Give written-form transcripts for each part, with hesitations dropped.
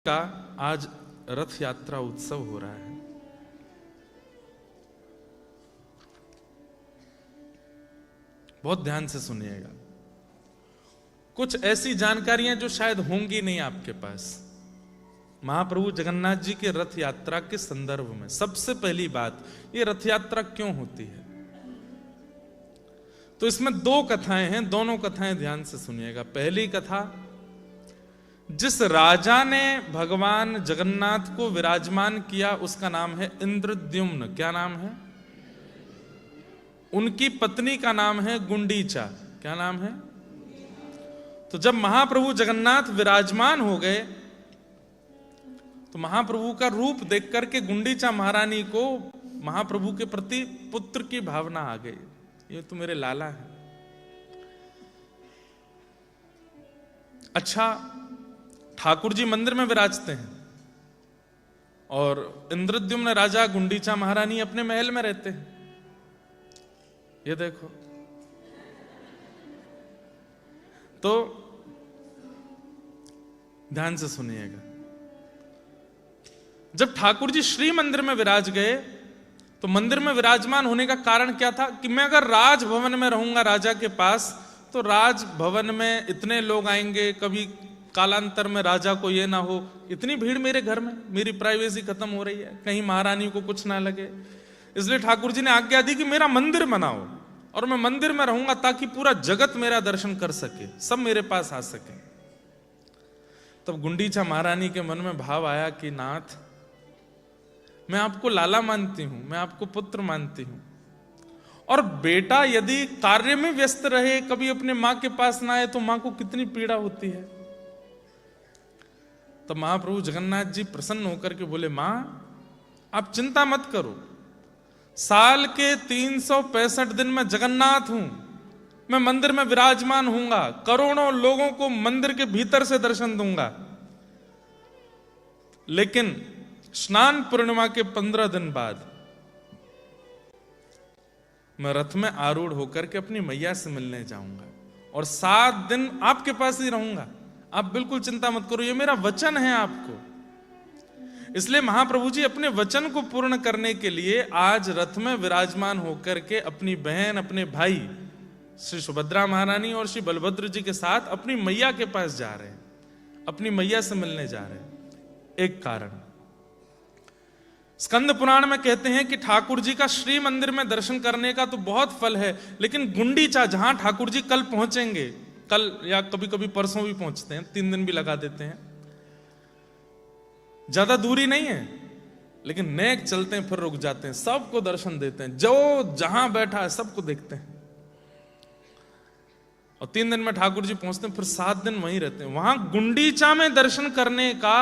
का आज रथ यात्रा उत्सव हो रहा है। बहुत ध्यान से सुनिएगा, कुछ ऐसी जानकारियां जो शायद होंगी नहीं आपके पास। महाप्रभु जगन्नाथ जी के रथ यात्रा के संदर्भ में सबसे पहली बात, ये रथ यात्रा क्यों होती है? तो इसमें दो कथाएं हैं, दोनों कथाएं ध्यान से सुनिएगा। पहली कथा, जिस राजा ने भगवान जगन्नाथ को विराजमान किया उसका नाम है इंद्रद्युम्न। क्या नाम है? उनकी पत्नी का नाम है गुंडीचा। क्या नाम है? तो जब महाप्रभु जगन्नाथ विराजमान हो गए तो महाप्रभु का रूप देख करके गुंडीचा महारानी को महाप्रभु के प्रति पुत्र की भावना आ गई। ये तो मेरे लाला है। अच्छा, ठाकुर जी मंदिर में विराजते हैं और इंद्रद्युम्न राजा गुंडीचा महारानी अपने महल में रहते हैं। ये देखो, तो ध्यान से सुनिएगा। जब ठाकुर जी श्री मंदिर में विराज गए तो मंदिर में विराजमान होने का कारण क्या था कि मैं अगर राजभवन में रहूंगा राजा के पास तो राजभवन में इतने लोग आएंगे, कभी कालांतर में राजा को ये ना हो, इतनी भीड़ मेरे घर में, मेरी प्राइवेसी खत्म हो रही है, कहीं महारानी को कुछ ना लगे। इसलिए ठाकुर जी ने आज्ञा दी कि मेरा मंदिर बनाओ और मैं मंदिर में रहूंगा ताकि पूरा जगत मेरा दर्शन कर सके, सब मेरे पास आ सके। तब गुंडीचा महारानी के मन में भाव आया कि नाथ, मैं आपको लाला मानती हूं, मैं आपको पुत्र मानती हूं, और बेटा यदि कार्य में व्यस्त रहे, कभी अपने मां के पास ना आए तो मां को कितनी पीड़ा होती है। तब महाप्रभु जगन्नाथ जी प्रसन्न होकर के बोले, मां आप चिंता मत करो, साल के 365 दिन मैं जगन्नाथ हूं, मैं मंदिर में विराजमान हूंगा, करोड़ों लोगों को मंदिर के भीतर से दर्शन दूंगा। लेकिन स्नान पूर्णिमा के 15 दिन बाद मैं रथ में आरूढ़ होकर के अपनी मैया से मिलने जाऊंगा और 7 दिन आपके पास ही रहूंगा। आप बिल्कुल चिंता मत करो, ये मेरा वचन है आपको। इसलिए महाप्रभु जी अपने वचन को पूर्ण करने के लिए आज रथ में विराजमान होकर के अपनी बहन, अपने भाई श्री सुभद्रा महारानी और श्री बलभद्र जी के साथ अपनी मैया के पास जा रहे हैं, अपनी मैया से मिलने जा रहे हैं। एक कारण, स्कंद पुराण में कहते हैं कि ठाकुर जी का श्री मंदिर में दर्शन करने का तो बहुत फल है, लेकिन गुंडीचा जहां ठाकुर जी कल पहुंचेंगे, कल या कभी कभी परसों भी पहुंचते हैं, 3 दिन भी लगा देते हैं, ज्यादा दूरी नहीं है, लेकिन नेक चलते हैं फिर रुक जाते हैं, सबको दर्शन देते हैं, जो जहां बैठा है सबको देखते हैं। और 3 दिन में ठाकुर जी पहुंचते हैं, फिर 7 दिन वहीं रहते हैं। वहां गुंडीचा में दर्शन करने का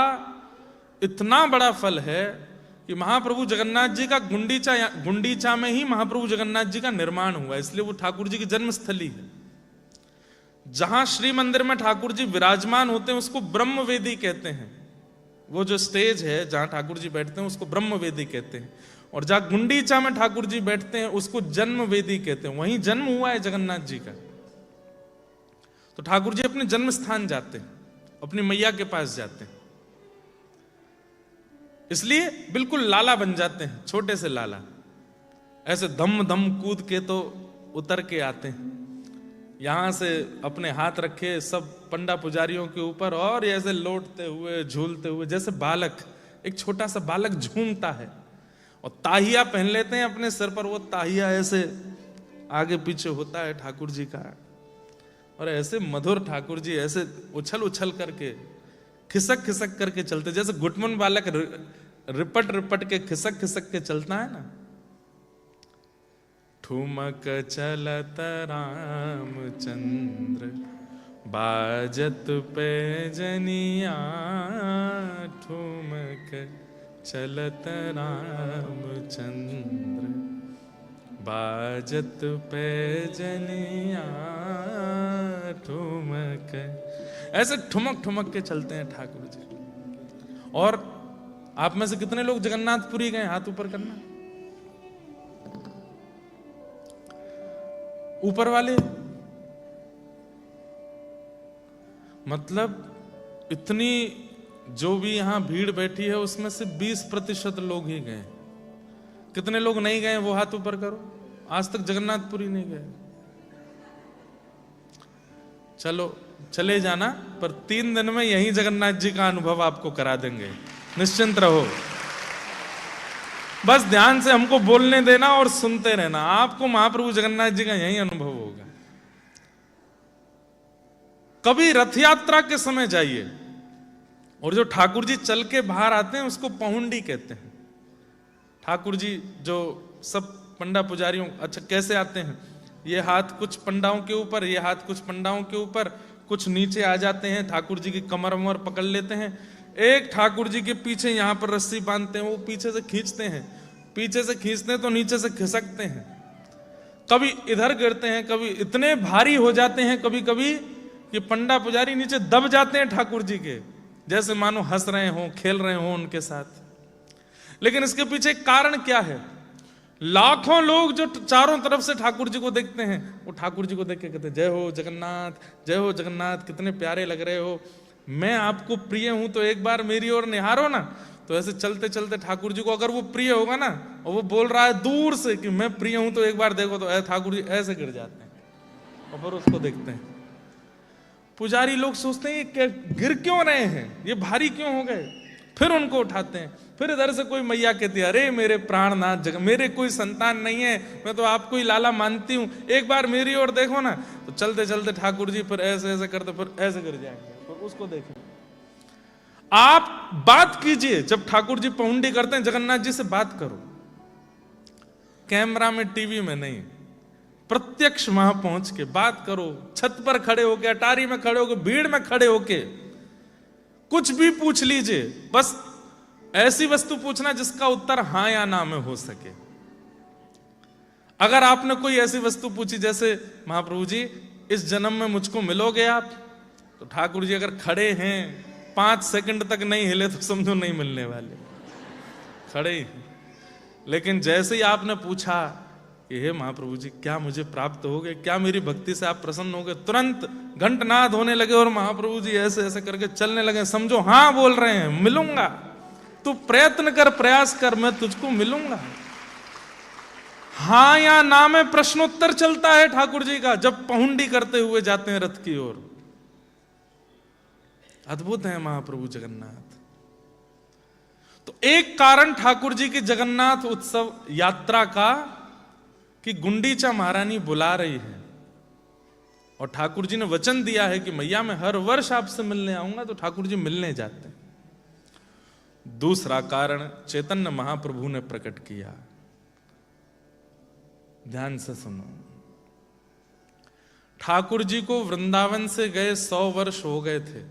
इतना बड़ा फल है कि महाप्रभु जगन्नाथ जी का गुंडीचा में ही महाप्रभु जगन्नाथ जी का निर्माण हुआ, इसलिए वो ठाकुर जी की जन्म स्थली है। जहां श्री मंदिर में ठाकुर जी विराजमान होते हैं उसको ब्रह्मवेदी कहते हैं। वो जो स्टेज है जहां ठाकुर जी बैठते हैं उसको ब्रह्मवेदी कहते हैं, और जहां गुंडीचा में ठाकुर जी बैठते हैं उसको जन्मवेदी कहते हैं। वहीं जन्म हुआ है जगन्नाथ जी का। तो ठाकुर जी अपने जन्म स्थान जाते हैं, अपनी मैया के पास जाते हैं, इसलिए बिल्कुल लाला बन जाते हैं, छोटे से लाला। ऐसे धम धम कूद के तो उतर के आते हैं, यहां से अपने हाथ रखे सब पंडा पुजारियों के ऊपर, और ऐसे लौटते हुए झूलते हुए जैसे बालक, एक छोटा सा बालक झूमता है, और ताहिया पहन लेते हैं अपने सिर पर। वो ताहिया ऐसे आगे पीछे होता है ठाकुर जी का, और ऐसे मधुर ठाकुर जी ऐसे उछल उछल करके, खिसक खिसक करके चलते, जैसे घुटमुन बालक रिपट रिपट के खिसक खिसक के चलता है ना। ठुमक चलत रामचंद्र बाजत पैजनिया, ठुमक चलत रामचंद्र बाजत पैजनिया, ठुमक, ऐसे ठुमक ठुमक के चलते हैं ठाकुर जी। और आप में से कितने लोग जगन्नाथपुरी गए? हाथ ऊपर करना। ऊपर वाले, मतलब इतनी जो भी यहां भीड़ बैठी है उसमें से 20% लोग ही गए। कितने लोग नहीं गए वो हाथ ऊपर करो। आज तक जगन्नाथपुरी नहीं गए। चलो चले जाना, पर 3 दिन में यही जगन्नाथ जी का अनुभव आपको करा देंगे, निश्चिंत रहो। बस ध्यान से हमको बोलने देना और सुनते रहना, आपको महाप्रभु जगन्नाथ जी का यही अनुभव होगा। कभी रथ यात्रा के समय जाइए, और जो ठाकुर जी चल के बाहर आते हैं उसको पहुंडी कहते हैं। ठाकुर जी जो सब पंडा पुजारियों, अच्छा कैसे आते हैं, ये हाथ कुछ पंडाओं के ऊपर, ये हाथ कुछ पंडाओं के ऊपर, कुछ नीचे आ जाते हैं, ठाकुर जी की कमर वमर पकड़ लेते हैं। एक ठाकुर जी के पीछे यहां पर रस्सी बांधते हैं, वो पीछे से खींचते हैं, पीछे से खींचते हैं तो नीचे से खिसकते हैं, कभी इधर गिरते हैं, कभी इतने भारी हो जाते हैं कभी कभी कि पंडा पुजारी नीचे दब जाते हैं ठाकुर जी के, जैसे मानो हंस रहे हो, खेल रहे हो उनके साथ। लेकिन इसके पीछे कारण क्या है? लाखों लोग जो चारों तरफ से ठाकुर जी को देखते हैं, वो ठाकुर जी को देख के कहते हैं जय हो जगन्नाथ, जय हो जगन्नाथ, कितने प्यारे लग रहे हो, मैं आपको प्रिय हूं तो एक बार मेरी ओर निहारो ना। तो ऐसे चलते चलते ठाकुर जी को अगर वो प्रिय होगा ना, और वो बोल रहा है दूर से कि मैं प्रिय हूं तो एक बार देखो, तो ठाकुर जी ऐसे गिर जाते हैं और फिर उसको देखते हैं। पुजारी लोग सोचते हैं ये गिर क्यों रहे हैं, ये भारी क्यों हो गए, फिर उनको उठाते हैं। फिर इधर से कोई मैया कहती है अरे मेरे प्राणनाथ जगह, मेरे कोई संतान नहीं है, मैं तो आपको ही लाला मानती हूं, एक बार मेरी ओर देखो ना। तो चलते चलते ठाकुर जी फिर ऐसे ऐसे करते फिर ऐसे गिर जाएंगे, फिर उसको देखें। आप बात कीजिए, जब ठाकुर जी पहुंडी करते हैं जगन्नाथ जी से बात करो, कैमरा में टीवी में नहीं, प्रत्यक्ष वहां पहुंच के बात करो। छत पर खड़े होके, अटारी में खड़े होके, भीड़ में खड़े होके कुछ भी पूछ लीजिए, बस ऐसी वस्तु पूछना जिसका उत्तर हां या ना में हो सके। अगर आपने कोई ऐसी वस्तु पूछी जैसे महाप्रभु जी इस जन्म में मुझको मिलोगे आप, तो ठाकुर जी अगर खड़े हैं 5 सेकंड तक नहीं हिले तो समझो नहीं मिलने वाले, खड़े ही। लेकिन जैसे ही आपने पूछा कि हे महाप्रभु जी क्या मुझे प्राप्त हो गए, क्या मेरी भक्ति से आप प्रसन्न हो गए, तुरंत घंटनाद होने लगे और महाप्रभु जी ऐसे ऐसे करके चलने लगे, समझो हाँ बोल रहे हैं मिलूंगा, तू प्रयत्न कर, प्रयास कर, मैं तुझको मिलूंगा। हां या ना में प्रश्नोत्तर चलता है ठाकुर जी का जब पहुंडी करते हुए जाते हैं रथ की ओर। अद्भुत है महाप्रभु जगन्नाथ। तो एक कारण ठाकुर जी की जगन्नाथ उत्सव यात्रा का कि गुंडीचा महारानी बुला रही है, और ठाकुर जी ने वचन दिया है कि मैया मैं हर वर्ष आपसे मिलने आऊंगा, तो ठाकुर जी मिलने जाते हैं। दूसरा कारण चैतन्य महाप्रभु ने प्रकट किया, ध्यान से सुनो। ठाकुर जी को वृंदावन से गए 100 वर्ष हो गए थे,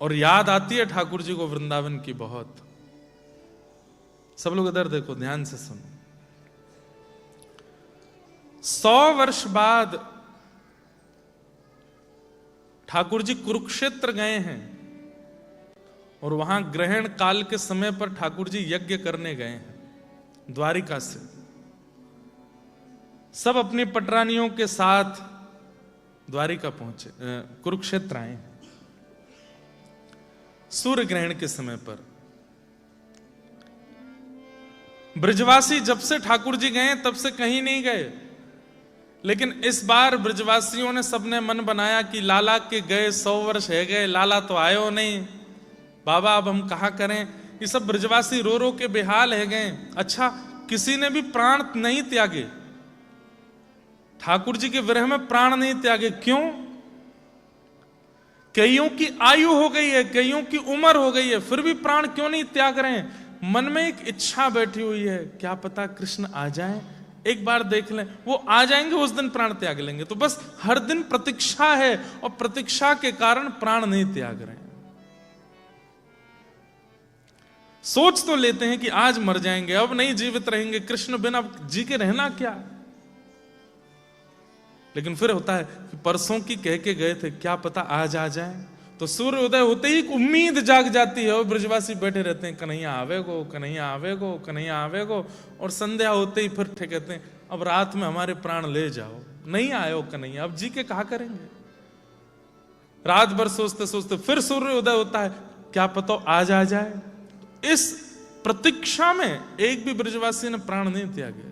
और याद आती है ठाकुर जी को वृंदावन की बहुत। सब लोग इधर देखो, ध्यान से सुनो। 100 वर्ष बाद ठाकुर जी कुरुक्षेत्र गए हैं, और वहां ग्रहण काल के समय पर ठाकुर जी यज्ञ करने गए हैं द्वारिका से। सब अपनी पटरानियों के साथ द्वारिका पहुंचे, कुरुक्षेत्र आए हैं सूर्य ग्रहण के समय पर। ब्रजवासी जब से ठाकुर जी गए तब से कहीं नहीं गए, लेकिन इस बार ब्रजवासियों ने सबने मन बनाया कि लाला के गए 100 वर्ष है गए, लाला तो आयो नहीं, बाबा अब हम कहा करें। ये सब ब्रजवासी रो रो के बेहाल है गए। अच्छा, किसी ने भी प्राण नहीं त्यागे, ठाकुर जी के विरह में प्राण नहीं त्यागे। क्यों? कईयों की आयु हो गई है, कईयों की उम्र हो गई है, फिर भी प्राण क्यों नहीं त्याग रहे हैं? मन में एक इच्छा बैठी हुई है, क्या पता कृष्ण आ जाए, एक बार देख लें, वो आ जाएंगे उस दिन प्राण त्याग लेंगे। तो बस हर दिन प्रतीक्षा है, और प्रतीक्षा के कारण प्राण नहीं त्याग रहे हैं। सोच तो लेते हैं कि आज मर जाएंगे, अब नहीं जीवित रहेंगे, कृष्ण बिना जी के रहना क्या। लेकिन फिर होता है कि परसों की कह के गए थे, क्या पता आज आ जाए। तो सूर्य उदय होते ही उम्मीद जाग जाती है, और ब्रजवासी बैठे रहते हैं, कन्हैया आवेगो, कन्हैया आवेगो, कन्हैया आवेगो। और संध्या होते ही फिर कहते हैं अब रात में हमारे प्राण ले जाओ, नहीं आयो कन्हैया, अब जी के कहा करेंगे। रात भर सोचते सोचते फिर सूर्य उदय होता है, क्या पता आज आ जाए। इस प्रतीक्षा में एक भी ब्रजवासी ने प्राण नहीं त्यागे।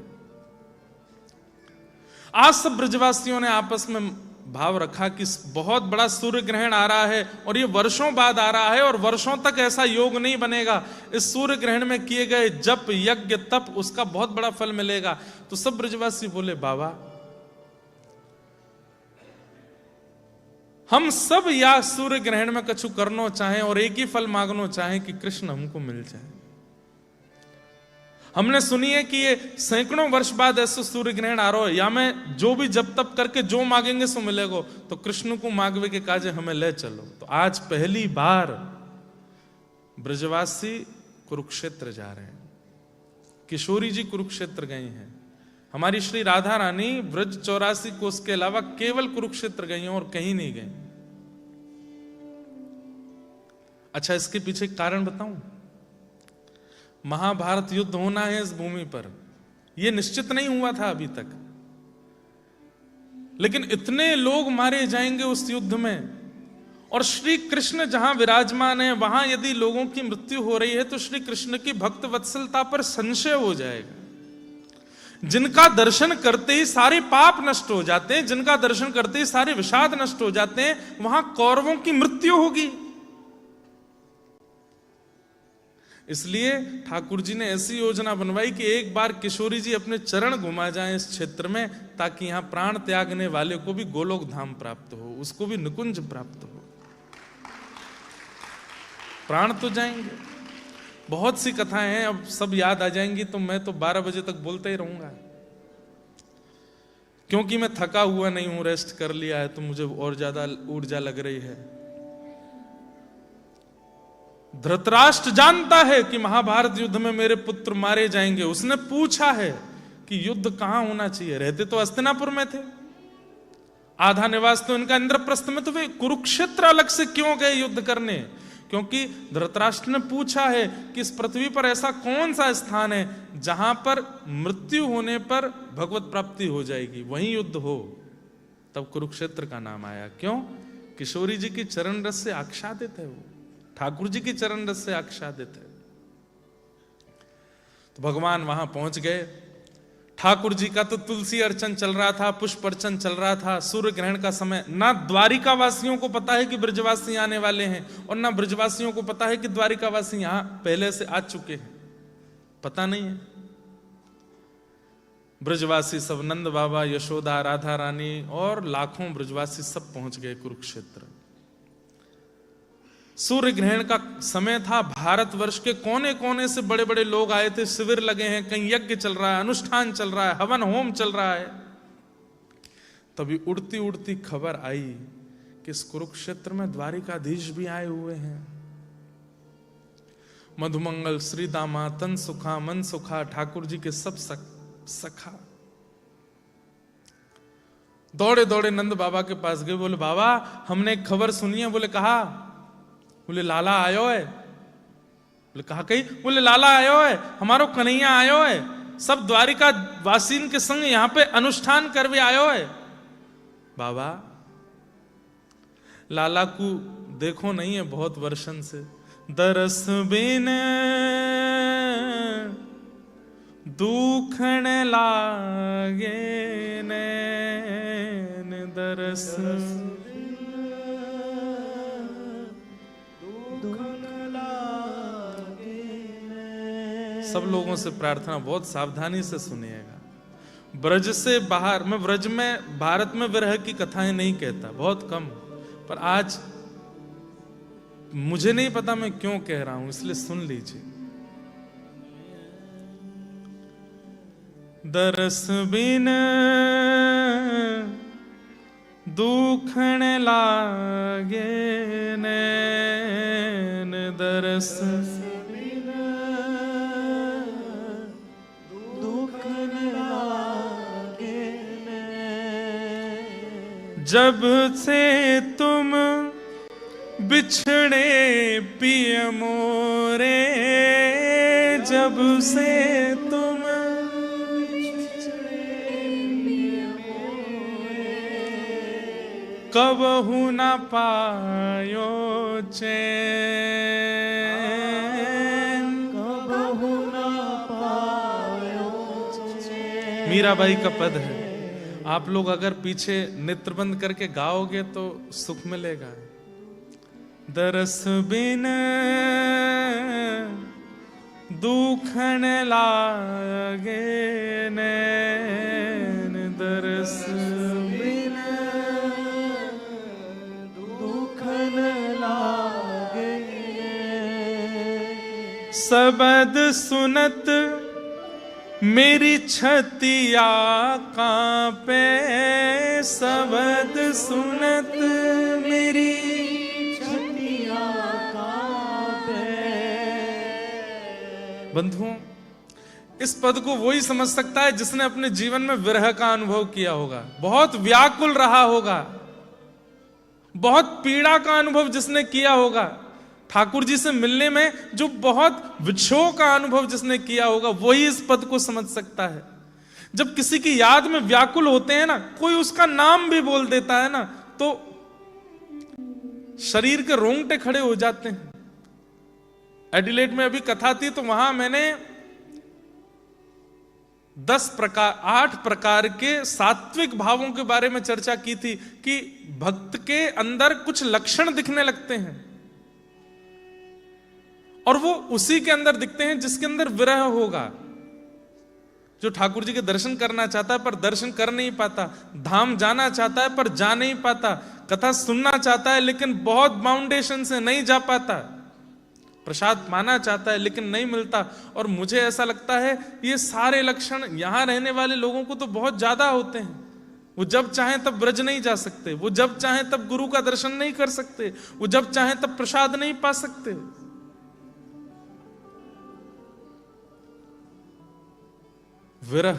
आज सब ब्रजवासियों ने आपस में भाव रखा कि बहुत बड़ा सूर्य ग्रहण आ रहा है और ये वर्षों बाद आ रहा है और वर्षों तक ऐसा योग नहीं बनेगा। इस सूर्य ग्रहण में किए गए जप यज्ञ तप उसका बहुत बड़ा फल मिलेगा। तो सब ब्रजवासी बोले, बाबा हम सब या सूर्य ग्रहण में कछु करनो चाहें और एक ही फल मांगनो चाहें कि कृष्ण हमको मिल जाए। हमने सुनी है कि ये सैकड़ों वर्ष बाद ऐसा सूर्य ग्रहण आ रहा है, या मैं जो भी जब तप करके जो मांगेंगे सो मिलेगा। तो कृष्ण को मांगवे के काजे हमें ले चलो। तो आज पहली बार ब्रजवासी कुरुक्षेत्र जा रहे हैं। किशोरी जी कुरुक्षेत्र गई हैं। हमारी श्री राधा रानी ब्रज 84 कोस के अलावा केवल कुरुक्षेत्र गई हैं और कहीं नहीं गई। अच्छा, इसके पीछे कारण बताऊं। महाभारत युद्ध होना है इस भूमि पर, यह निश्चित नहीं हुआ था अभी तक, लेकिन इतने लोग मारे जाएंगे उस युद्ध में। और श्री कृष्ण जहां विराजमान है वहां यदि लोगों की मृत्यु हो रही है तो श्री कृष्ण की भक्त वत्सलता पर संशय हो जाएगा। जिनका दर्शन करते ही सारे पाप नष्ट हो जाते हैं, जिनका दर्शन करते ही सारे विषाद नष्ट हो जाते हैं, वहां कौरवों की मृत्यु होगी। इसलिए ठाकुर जी ने ऐसी योजना बनवाई कि एक बार किशोरी जी अपने चरण घुमा जाएं इस क्षेत्र में, ताकि यहां प्राण त्यागने वाले को भी गोलोक धाम प्राप्त हो, उसको भी निकुंज प्राप्त हो। प्राण तो जाएंगे। बहुत सी कथाएं हैं, अब सब याद आ जाएंगी तो मैं तो 12 बजे तक बोलता ही रहूंगा, क्योंकि मैं थका हुआ नहीं हूं, रेस्ट कर लिया है तो मुझे और ज्यादा ऊर्जा लग रही है। धृतराष्ट्र जानता है कि महाभारत युद्ध में मेरे पुत्र मारे जाएंगे। उसने पूछा है कि युद्ध कहां होना चाहिए। रहते तो हस्तिनापुर में थे, आधा निवास तो इनका इंद्रप्रस्थ में, तो वे कुरुक्षेत्र अलग से क्यों गए युद्ध करने? क्योंकि धृतराष्ट्र ने पूछा है कि इस पृथ्वी पर ऐसा कौन सा स्थान है जहां पर मृत्यु होने पर भगवत प्राप्ति हो जाएगी, वहीं युद्ध हो। तब कुरुक्षेत्र का नाम आया। क्यों? किशोरी जी की चरण रस से आच्छादित है, वो ठाकुर जी की चरण रस से आच्छादित है। तो भगवान वहां पहुंच गए। ठाकुर जी का तो तुलसी अर्चन चल रहा था, पुष्प अर्चन चल रहा था, सूर्य ग्रहण का समय। ना द्वारिका वासियों को पता है कि ब्रजवासी आने वाले हैं, और ना ब्रजवासियों को पता है कि द्वारिका वासी यहां पहले से आ चुके हैं, पता नहीं है। ब्रजवासी सब, नंद बाबा, यशोदा, राधा रानी और लाखों ब्रजवासी सब पहुंच गए कुरुक्षेत्र। सूर्य ग्रहण का समय था। भारतवर्ष के कोने कोने से बड़े बड़े लोग आए थे, शिविर लगे हैं, कहीं यज्ञ चल रहा है, अनुष्ठान चल रहा है, हवन होम चल रहा है। तभी उड़ती उड़ती खबर आई कि इस कुरुक्षेत्र में द्वारिकाधीश भी आए हुए हैं। मधुमंगल, श्रीदामा, तन सुखा, मन सुखा, ठाकुर जी के सब सखा दौड़े दौड़े नंद बाबा के पास गए। बोले, बाबा हमने एक खबर सुनी है। बोले, कहा? बोले, लाला आयो है। बोले, कहा कहीं? बोले, लाला आयो है, हमारो कन्हैया आयो है, सब द्वारिका वासीन के संग यहां पे अनुष्ठान करवे आयो है। बाबा लाला को देखो नहीं है बहुत वर्षन से। दरस बिन दुखण लागे नैन, दरस सब लोगों से प्रार्थना, बहुत सावधानी से सुनिएगा। ब्रज से बाहर, मैं ब्रज में भारत में विरह की कथाएं नहीं कहता, बहुत कम, पर आज मुझे नहीं पता मैं क्यों कह रहा हूं, इसलिए सुन लीजिए। दरस बिन दुखण लागे नैन, दरस जब से तुम बिछड़े पिय मोरे, जब से तुम बिछड़े पिय मोरे, कबहु न पायो चैन, कबहु न पायो चैन। मीराबाई का पद है। आप लोग अगर पीछे नेत्र बंद करके गाओगे तो सुख मिलेगा। दरस बिन दुखन लागे नैन, दरस बिन दुखन लागे। सबद सुनत मेरी छतिया कांपे, सबद सुनत मेरी छतिया कांपे। बंधुओं, इस पद को वही समझ सकता है जिसने अपने जीवन में विरह का अनुभव किया होगा, बहुत व्याकुल रहा होगा, बहुत पीड़ा का अनुभव जिसने किया होगा, ठाकुर जी से मिलने में जो बहुत विक्षोभ का अनुभव जिसने किया होगा, वही इस पद को समझ सकता है। जब किसी की याद में व्याकुल होते हैं ना, कोई उसका नाम भी बोल देता है ना, तो शरीर के रोंगटे खड़े हो जाते हैं। एडिलेड में अभी कथा थी तो वहां मैंने 8 प्रकार के सात्विक भावों के बारे में चर्चा की थी कि भक्त के अंदर कुछ लक्षण दिखने लगते हैं और वो उसी के अंदर दिखते हैं जिसके अंदर विरह होगा। जो ठाकुर जी के दर्शन करना चाहता है पर दर्शन कर नहीं पाता, धाम जाना चाहता है पर जा नहीं पाता, कथा सुनना चाहता है लेकिन बहुत बाउंडेशन से नहीं जा पाता, प्रसाद पाना चाहता है लेकिन नहीं मिलता। और मुझे ऐसा लगता है ये सारे लक्षण यहां रहने वाले लोगों को तो बहुत ज्यादा होते हैं। वो जब चाहें तब ब्रज नहीं जा सकते, वो जब चाहें तब गुरु का दर्शन नहीं कर सकते, वो जब चाहें तब प्रसाद नहीं पा सकते। विरह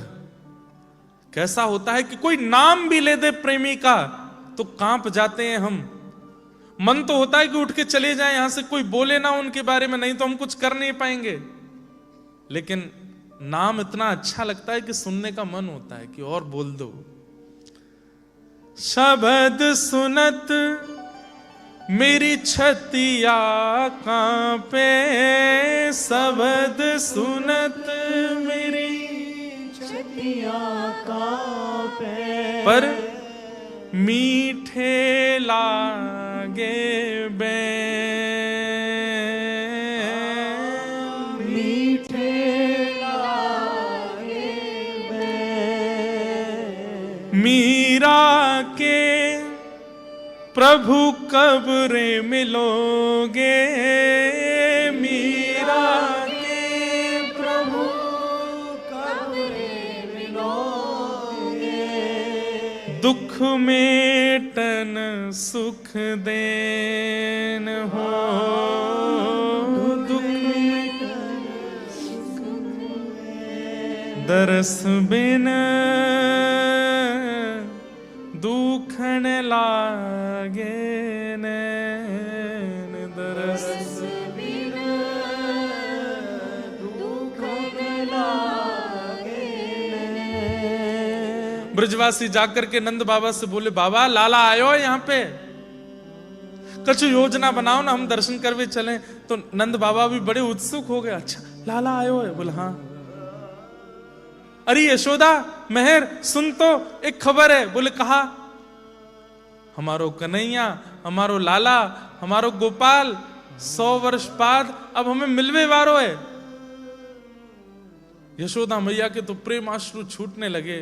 कैसा होता है कि कोई नाम भी ले दे प्रेमी का तो कांप जाते हैं हम। मन तो होता है कि उठ के चले जाएं यहां से, कोई बोले ना उनके बारे में, नहीं तो हम कुछ कर नहीं पाएंगे। लेकिन नाम इतना अच्छा लगता है कि सुनने का मन होता है कि और बोल दो। शब्द सुनत मेरी छतिया कांपे, शब्द सुनत मेरी छतिया कांपे। पर मीठे लागे बैन, मीठे लागे बैन। मीरा के प्रभु कब रे मिलोगे, मीरा के प्रभु कब रे मिलोगे। दुख मेटन सुख देन हो, दुख मेटन सुख देन। दरस बिन दुखन लागे नैन, दरस बिन दुखन लागे नैन। ब्रजवासी जाकर के नंद बाबा से बोले, बाबा लाला आयो यहाँ पे, कुछ योजना बनाओ ना, हम दर्शन करवे चलें। तो नंद बाबा भी बड़े उत्सुक हो गए। अच्छा लाला आयो है? बोले हाँ। अरे यशोदा मेहर सुन तो, एक खबर है। बोले कहा? हमारो कन्हैया, हमारो लाला, हमारो गोपाल 100 वर्ष बाद अब हमें मिलवे वारो है। यशोदा मैया के तो प्रेम आश्रु छूटने लगे,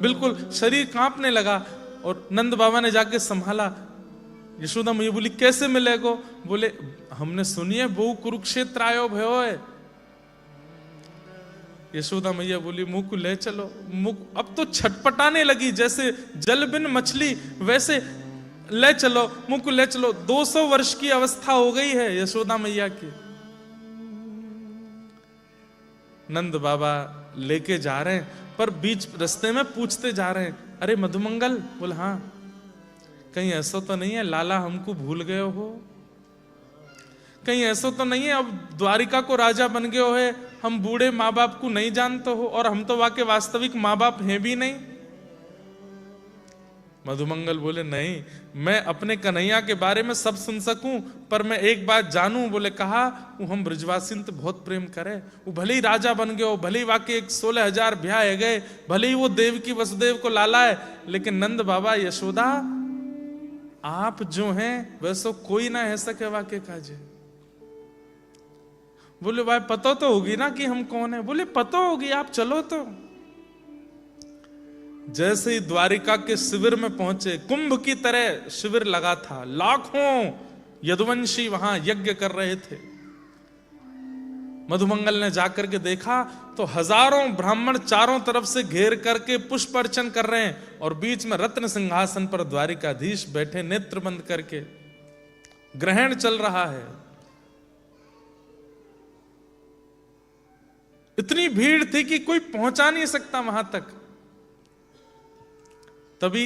बिल्कुल शरीर कांपने लगा। और नंद बाबा ने जाके संभाला। यशोदा मैया बोली कैसे मिलेगो? बोले हमने सुनी है बहु कुरुक्षेत्र आयो भयो है। यशोदा मैया बोली मुंह को ले चलो। मुंह अब तो छटपटाने लगी, जैसे जल बिन मछली वैसे ले चलो, मुंह को ले चलो। 200 वर्ष की अवस्था हो गई है यशोदा मैया की। नंद बाबा लेके जा रहे हैं पर बीच रास्ते में पूछते जा रहे हैं, अरे मधुमंगल? बोले हाँ। कहीं ऐसा तो नहीं है लाला हमको भूल गए हो? कहीं ऐसा तो नहीं है अब द्वारिका को राजा बन गए हो, हम बूढ़े माँ बाप को नहीं जानते हो? और हम तो वाकई वास्तविक माँ बाप हैं भी नहीं। मधुमंगल बोले नहीं, मैं अपने कन्हैया के बारे में सब सुन सकूं, पर मैं एक बात जानूं। बोले कहा, वो हम ब्रजवासी तो बहुत प्रेम करे, वो भले ही राजा बन गए हो, भले ही वाकई 16,000 ब्याह है गए, भले ही वो देवकी वसुदेव को लाला है, लेकिन नंद बाबा यशोदा आप जो हैं वैसो कोई ना है सके वाके काजे। बोले भाई पता तो होगी ना कि हम कौन है। बोले पता होगी, आप चलो तो। जैसे ही द्वारिका के शिविर में पहुंचे, कुंभ की तरह शिविर लगा था, लाखों यदुवंशी वहां यज्ञ कर रहे थे। मधुमंगल ने जाकर के देखा तो हजारों ब्राह्मण चारों तरफ से घेर करके पुष्प अर्चन कर रहे हैं, और बीच में रत्न सिंहासन पर द्वारिकाधीश बैठे नेत्र बंद करके, ग्रहण चल रहा है। इतनी भीड़ थी कि कोई पहुंचा नहीं सकता वहां तक। तभी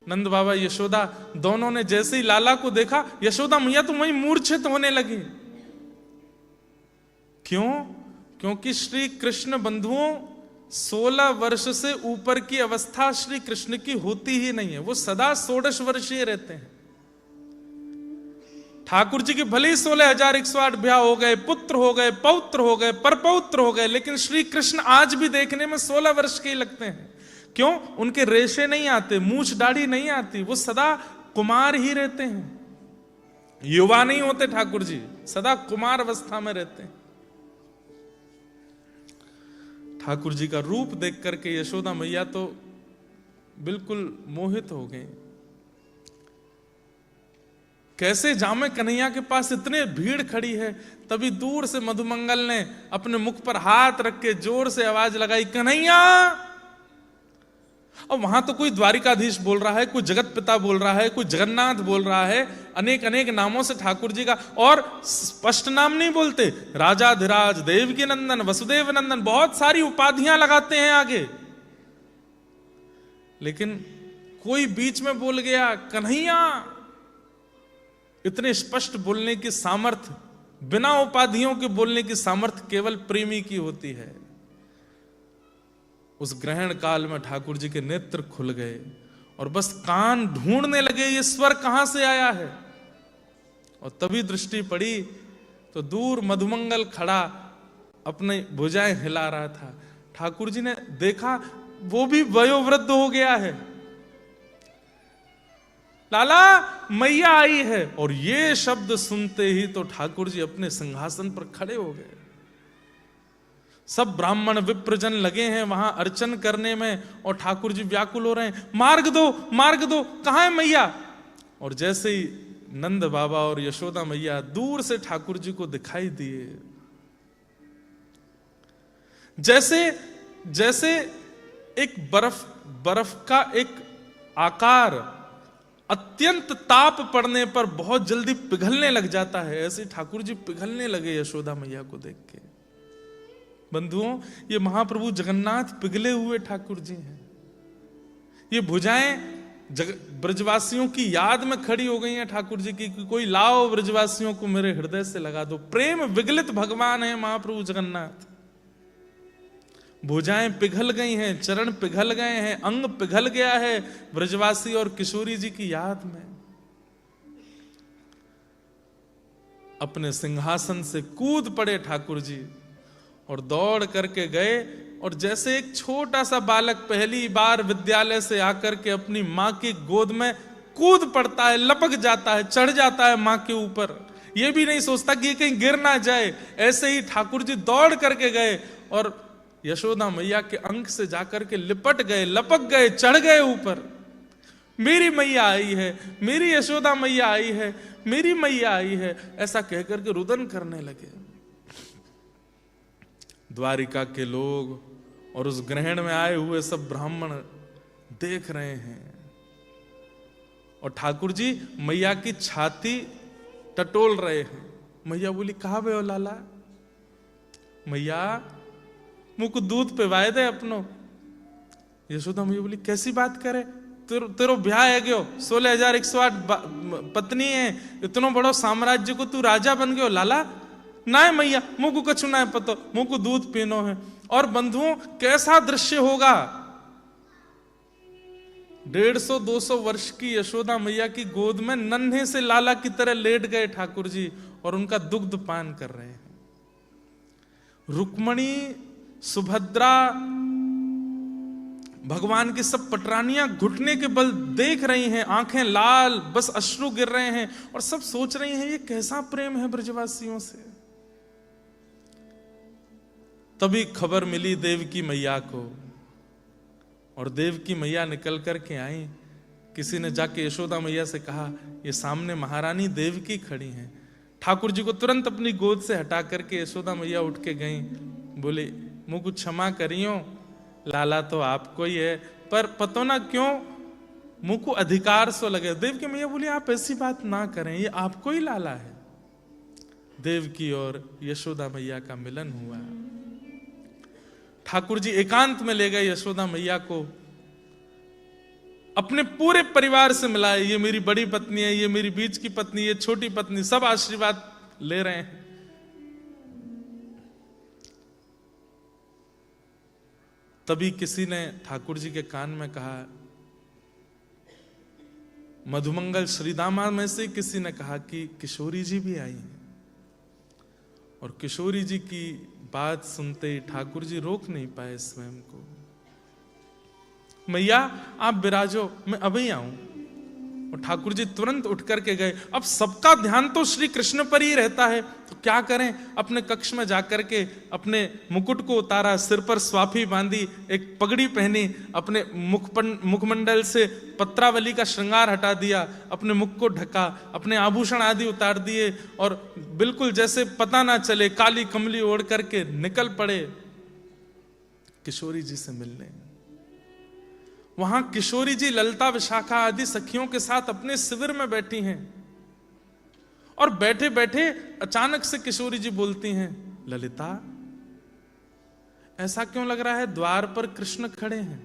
नंद बाबा यशोदा दोनों ने जैसे ही लाला को देखा, यशोदा मैया तो वहीं मूर्छित होने लगी। क्यों? क्योंकि श्री कृष्ण बंधुओं 16 वर्ष से ऊपर की अवस्था श्री कृष्ण की होती ही नहीं है, वो सदा 16 वर्षीय रहते हैं। ठाकुर जी के भले ही 16,108 ब्याह हो गए, पुत्र हो गए, पौत्र हो गए, परपौत्र हो गए, लेकिन श्री कृष्ण आज भी देखने में 16 वर्ष के ही लगते हैं। क्यों? उनके रेशे नहीं आते, मूछ दाढ़ी नहीं आती, वो सदा कुमार ही रहते हैं, युवा नहीं होते ठाकुर जी, सदा कुमार अवस्था में रहते हैं। ठाकुर जी का रूप देख करके यशोदा मैया तो बिल्कुल मोहित हो गई। कैसे जामे कन्हैया के पास, इतने भीड़ खड़ी है। तभी दूर से मधुमंगल ने अपने मुख पर हाथ रख के जोर से आवाज लगाई, कन्हैया। और वहां तो कोई द्वारिकाधीश बोल रहा है, कोई जगत पिता बोल रहा है, कोई जगन्नाथ बोल रहा है, अनेक अनेक नामों से ठाकुर जी का, और स्पष्ट नाम नहीं बोलते, राजाधिराज, देवकी नंदन, वसुदेव नंदन, बहुत सारी उपाधियां लगाते हैं आगे। लेकिन कोई बीच में बोल गया कन्हैया। इतने स्पष्ट बोलने की सामर्थ्य, बिना उपाधियों के बोलने की सामर्थ्य केवल प्रेमी की होती है। उस ग्रहण काल में ठाकुर जी के नेत्र खुल गए और बस कान ढूंढने लगे ये स्वर कहां से आया है। और तभी दृष्टि पड़ी तो दूर मधुमंगल खड़ा अपने भुजाएं हिला रहा था। ठाकुर जी ने देखा वो भी वयोवृद्ध हो गया है। लाला मैया आई है। और ये शब्द सुनते ही तो ठाकुर जी अपने सिंहासन पर खड़े हो गए। सब ब्राह्मण विप्रजन लगे हैं वहां अर्चन करने में और ठाकुर जी व्याकुल हो रहे हैं, मार्ग दो, कहां है मैया। और जैसे ही नंद बाबा और यशोदा मैया दूर से ठाकुर जी को दिखाई दिए, जैसे एक बर्फ का एक आकार अत्यंत ताप पड़ने पर बहुत जल्दी पिघलने लग जाता है, ऐसे ठाकुर जी पिघलने लगे यशोदा मैया को देख के। बंधुओं, ये महाप्रभु जगन्नाथ पिघले हुए ठाकुर जी हैं। ये भुजाएं ब्रजवासियों की याद में खड़ी हो गई हैं ठाकुर जी की, कि कोई लाओ ब्रजवासियों को मेरे हृदय से लगा दो। प्रेम विगलित भगवान है महाप्रभु जगन्नाथ। भुजाएं पिघल गई हैं, चरण पिघल गए हैं, अंग पिघल गया है ब्रजवासी और किशोरी जी की याद में। अपने सिंहासन से कूद पड़े ठाकुर जी और दौड़ करके गए। और जैसे एक छोटा सा बालक पहली बार विद्यालय से आकर के अपनी मां की गोद में कूद पड़ता है, लपक जाता है, चढ़ जाता है मां के ऊपर, ये भी नहीं सोचता कि ये कहीं गिर ना जाए, ऐसे ही ठाकुर जी दौड़ करके गए और यशोदा मैया के अंक से जाकर के लिपट गए, लपक गए, चढ़ गए ऊपर। मेरी मैया आई है, मेरी यशोदा मैया आई है, मेरी मैया आई है, ऐसा कहकर के रुदन करने लगे। द्वारिका के लोग और उस ग्रहण में आए हुए सब ब्राह्मण देख रहे हैं और ठाकुर जी मैया की छाती टटोल रहे हैं। मैया बोली, कहां गए हो लाला? मैया मुंह को दूध पिवाए दे अपनो। यशोदा मैया बोली, कैसी बात करे, तेरो ब्याह है गयो, 16,108 पत्नी है, इतनो बड़ो साम्राज्य को तू राजा बन गयो लाला? ना मैया, मुंह को कछु ना पतो, मुंह को दूध पीनो है। और बंधुओं, कैसा दृश्य होगा, 150-200 वर्ष की यशोदा मैया की गोद में नन्हे से लाला की तरह लेट गए ठाकुर जी और उनका दुग्ध पान कर रहे हैं। रुक्मणी, सुभद्रा, भगवान की सब पटरानियां घुटने के बल देख रही हैं, आंखें लाल, बस अश्रु गिर रहे हैं और सब सोच रही हैं ये कैसा प्रेम है ब्रजवासियों से। तभी खबर मिली देवकी मैया को और देवकी मैया निकल करके आई। किसी ने जाके यशोदा मैया से कहा ये सामने महारानी देवकी खड़ी हैं। ठाकुर जी को तुरंत अपनी गोद से हटा करके यशोदा मैया उठ के गई, बोले मुझ को क्षमा करियो, लाला तो आपको ही है, पर पतो ना क्यों मुंह को अधिकार सो लगे। देवकी मैया बोली आप ऐसी बात ना करें, ये आपको ही लाला है। देवकी और यशोदा मैया का मिलन हुआ। ठाकुर जी एकांत में ले गए यशोदा मैया को, अपने पूरे परिवार से मिलाए। ये मेरी बड़ी पत्नी है, ये मेरी बीच की पत्नी, ये छोटी पत्नी, सब आशीर्वाद ले रहे हैं। तभी किसी ने ठाकुर जी के कान में कहा, मधुमंगल श्रीदामा में से किसी ने कहा कि किशोरी जी भी आई हैं। और किशोरी जी की बात सुनते ही ठाकुर जी रोक नहीं पाए स्वयं को। मैया आप विराजो, मैं अभी आऊं। और ठाकुर जी तुरंत उठ करके गए। अब सबका ध्यान तो श्री कृष्ण पर ही रहता है, तो क्या करें, अपने कक्ष में जाकर के अपने मुकुट को उतारा, सिर पर स्वाफी बांधी, एक पगड़ी पहनी, अपने मुखमंडल से पत्रावली का श्रृंगार हटा दिया, अपने मुख को ढका, अपने आभूषण आदि उतार दिए और बिल्कुल जैसे पता ना चले काली कमली ओढ़ करके निकल पड़े किशोरी जी से मिलने। वहां किशोरी जी ललिता, विशाखा आदि सखियों के साथ अपने शिविर में बैठी हैं और बैठे बैठे अचानक से किशोरी जी बोलती हैं, ललिता ऐसा क्यों लग रहा है द्वार पर कृष्ण खड़े हैं।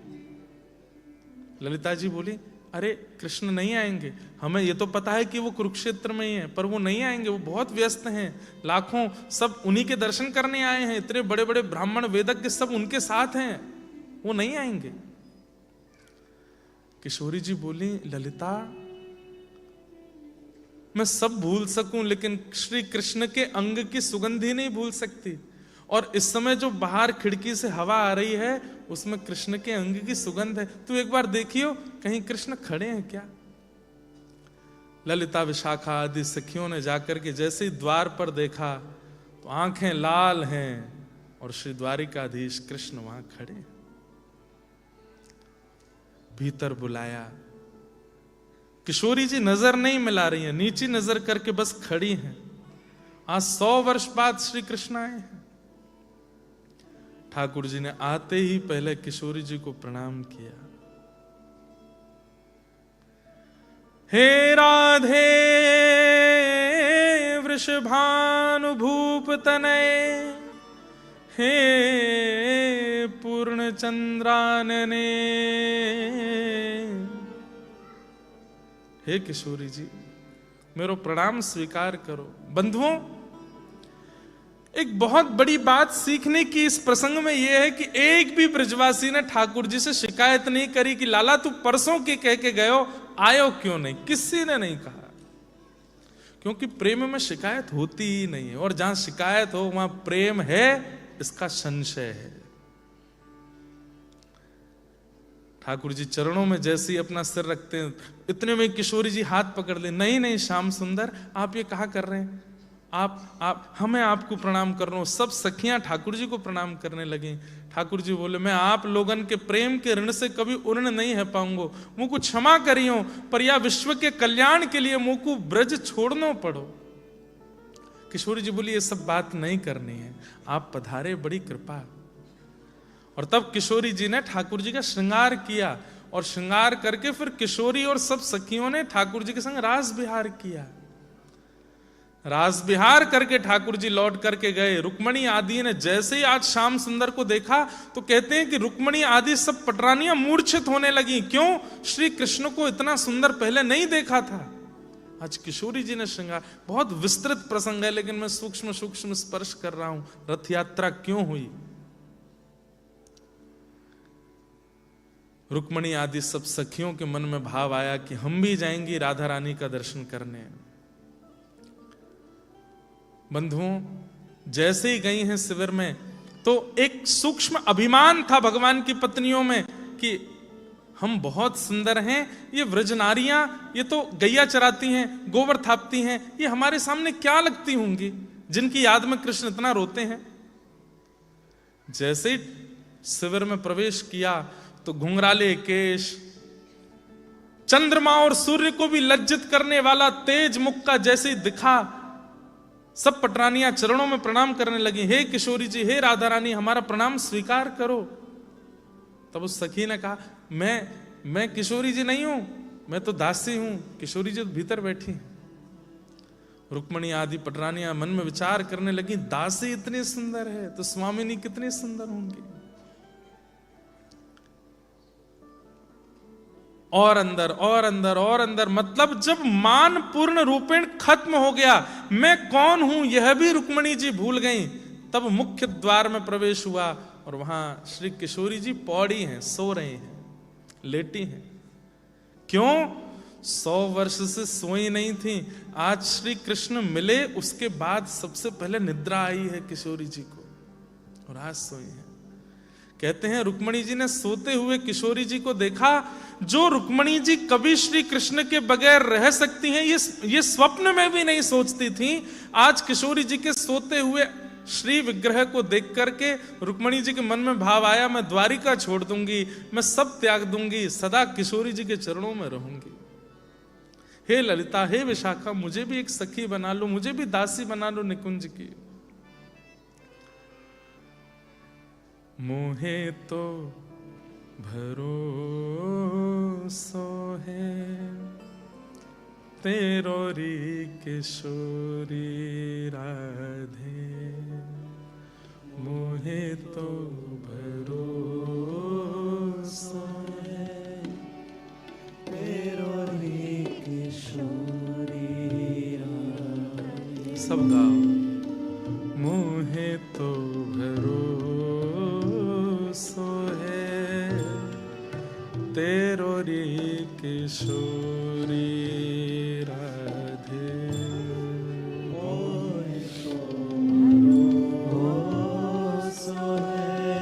ललिता जी बोली, अरे कृष्ण नहीं आएंगे, हमें ये तो पता है कि वो कुरुक्षेत्र में ही है, पर वो नहीं आएंगे, वो बहुत व्यस्त हैं, लाखों सब उन्हीं के दर्शन करने आए हैं, इतने बड़े बड़े ब्राह्मण वेदज्ञ सब उनके साथ हैं, वो नहीं आएंगे। किशोरी जी बोली, ललिता मैं सब भूल सकूं लेकिन श्री कृष्ण के अंग की सुगंधी नहीं भूल सकती। और इस समय जो बाहर खिड़की से हवा आ रही है उसमें कृष्ण के अंग की सुगंध है, तू एक बार देखियो कहीं कृष्ण खड़े हैं क्या। ललिता, विशाखा आदि सखियों ने जाकर के जैसे ही द्वार पर देखा तो आंखें लाल हैं और श्री द्वारिकाधीश कृष्ण वहां खड़े हैं। भीतर बुलाया। किशोरी जी नजर नहीं मिला रही हैं, नीची नजर करके बस खड़ी हैं। आज 100 वर्ष बाद श्री कृष्ण आए हैं। ठाकुर जी ने आते ही पहले किशोरी जी को प्रणाम किया। हे राधे वृषभानुभूप तनय, हे पूर्ण चंद्रानने। हे किशोरी जी मेरो प्रणाम स्वीकार करो। बंधुओं, एक बहुत बड़ी बात सीखने की इस प्रसंग में यह है कि एक भी ब्रजवासी ने ठाकुर जी से शिकायत नहीं करी कि लाला तू परसों के कह के गयो, आयो क्यों नहीं, किसी ने नहीं कहा। क्योंकि प्रेम में शिकायत होती ही नहीं है, और जहां शिकायत हो वहां प्रेम है इसका संशय है। ठाकुर जी चरणों में जैसे ही अपना सिर रखते हैं इतने में किशोरी जी हाथ पकड़ ले, नहीं नहीं श्याम सुंदर आप ये कहा कर रहे हैं, आप हमें आपको प्रणाम कर रहा हूं। सब सखियां ठाकुर जी को प्रणाम करने लगी। ठाकुर जी बोले, मैं आप लोगन के प्रेम के ऋण से कभी उर्ण नहीं है पाऊंगा, मुझ को क्षमा करियो, पर या विश्व के कल्याण के लिए मुझ को ब्रज छोड़ना पड़ो। किशोरी जी बोली, ये सब बात नहीं करनी है, आप पधारे, बड़ी कृपा। और तब किशोरी जी ने ठाकुर जी का श्रृंगार किया, और श्रृंगार करके फिर किशोरी और सब सखियों ने ठाकुर जी के संग रास विहार किया। रास विहार करके ठाकुर जी लौट करके गए। रुक्मणी आदि ने जैसे ही आज श्याम सुंदर को देखा तो कहते हैं कि रुक्मणी आदि सब पटरानियां मूर्छित होने लगी। क्यों? श्री कृष्ण को इतना सुंदर पहले नहीं देखा था। आज किशोरी जी ने श्रृंगार, बहुत विस्तृत प्रसंग है लेकिन मैं सूक्ष्म सूक्ष्म स्पर्श कर रहा हूं। रथ यात्रा क्यों हुई? रुक्मणी आदि सब सखियों के मन में भाव आया कि हम भी जाएंगी राधा रानी का दर्शन करने। बंधुओं, जैसे ही गई हैं शिविर में तो एक सूक्ष्म अभिमान था भगवान की पत्नियों में कि हम बहुत सुंदर हैं, ये व्रज नारियां, ये तो गैया चराती हैं, गोबर थापती हैं, ये हमारे सामने क्या लगती होंगी जिनकी याद में कृष्ण इतना रोते हैं। जैसे ही शिविर में प्रवेश किया तो घुंघराले केश, चंद्रमा और सूर्य को भी लज्जित करने वाला तेज मुख का जैसे ही दिखा, सब पटरानियां चरणों में प्रणाम करने लगी। हे किशोरी जी, हे राधा रानी, हमारा प्रणाम स्वीकार करो। तब उस सखी ने कहा, मैं किशोरी जी नहीं हूं, मैं तो दासी हूं, किशोरी जी तो भीतर बैठी हैं। रुक्मणी आदि पटरानियां मन में विचार करने लगी, दासी इतनी सुंदर है तो स्वामिनी कितनी सुंदर होंगी। और अंदर और अंदर और अंदर, मतलब जब मान पूर्ण रूपेण खत्म हो गया, मैं कौन हूं यह भी रुक्मणी जी भूल गई, तब मुख्य द्वार में प्रवेश हुआ और वहां श्री किशोरी जी पौड़ी हैं, सो रहे हैं, लेटी हैं। क्यों? 100 वर्ष से सोई नहीं थी, आज श्री कृष्ण मिले उसके बाद सबसे पहले निद्रा आई है किशोरी जी को और आज सोई है। कहते हैं रुक्मणी जी ने सोते हुए किशोरी जी को देखा। जो रुक्मणी जी कभी श्री कृष्ण के बगैर रह सकती हैं, ये स्वप्न में भी नहीं सोचती थी, आज किशोरी जी के सोते हुए श्री विग्रह को देख करके रुक्मणी जी के मन में भाव आया, मैं द्वारिका छोड़ दूंगी, मैं सब त्याग दूंगी, सदा किशोरी जी के चरणों में रहूंगी। हे ललिता, हे विशाखा, मुझे भी एक सखी बना लो, मुझे भी दासी बना लो निकुंज की। मोहे तो भरोसो है तेरो री किशोरी राधे, मोहे तो भरोसो है तेरो री किशोरी राधे। सब गाओ। मोहे तो भरोसो है तेरो री किशोरी राधे, मोहे तो भरोसो है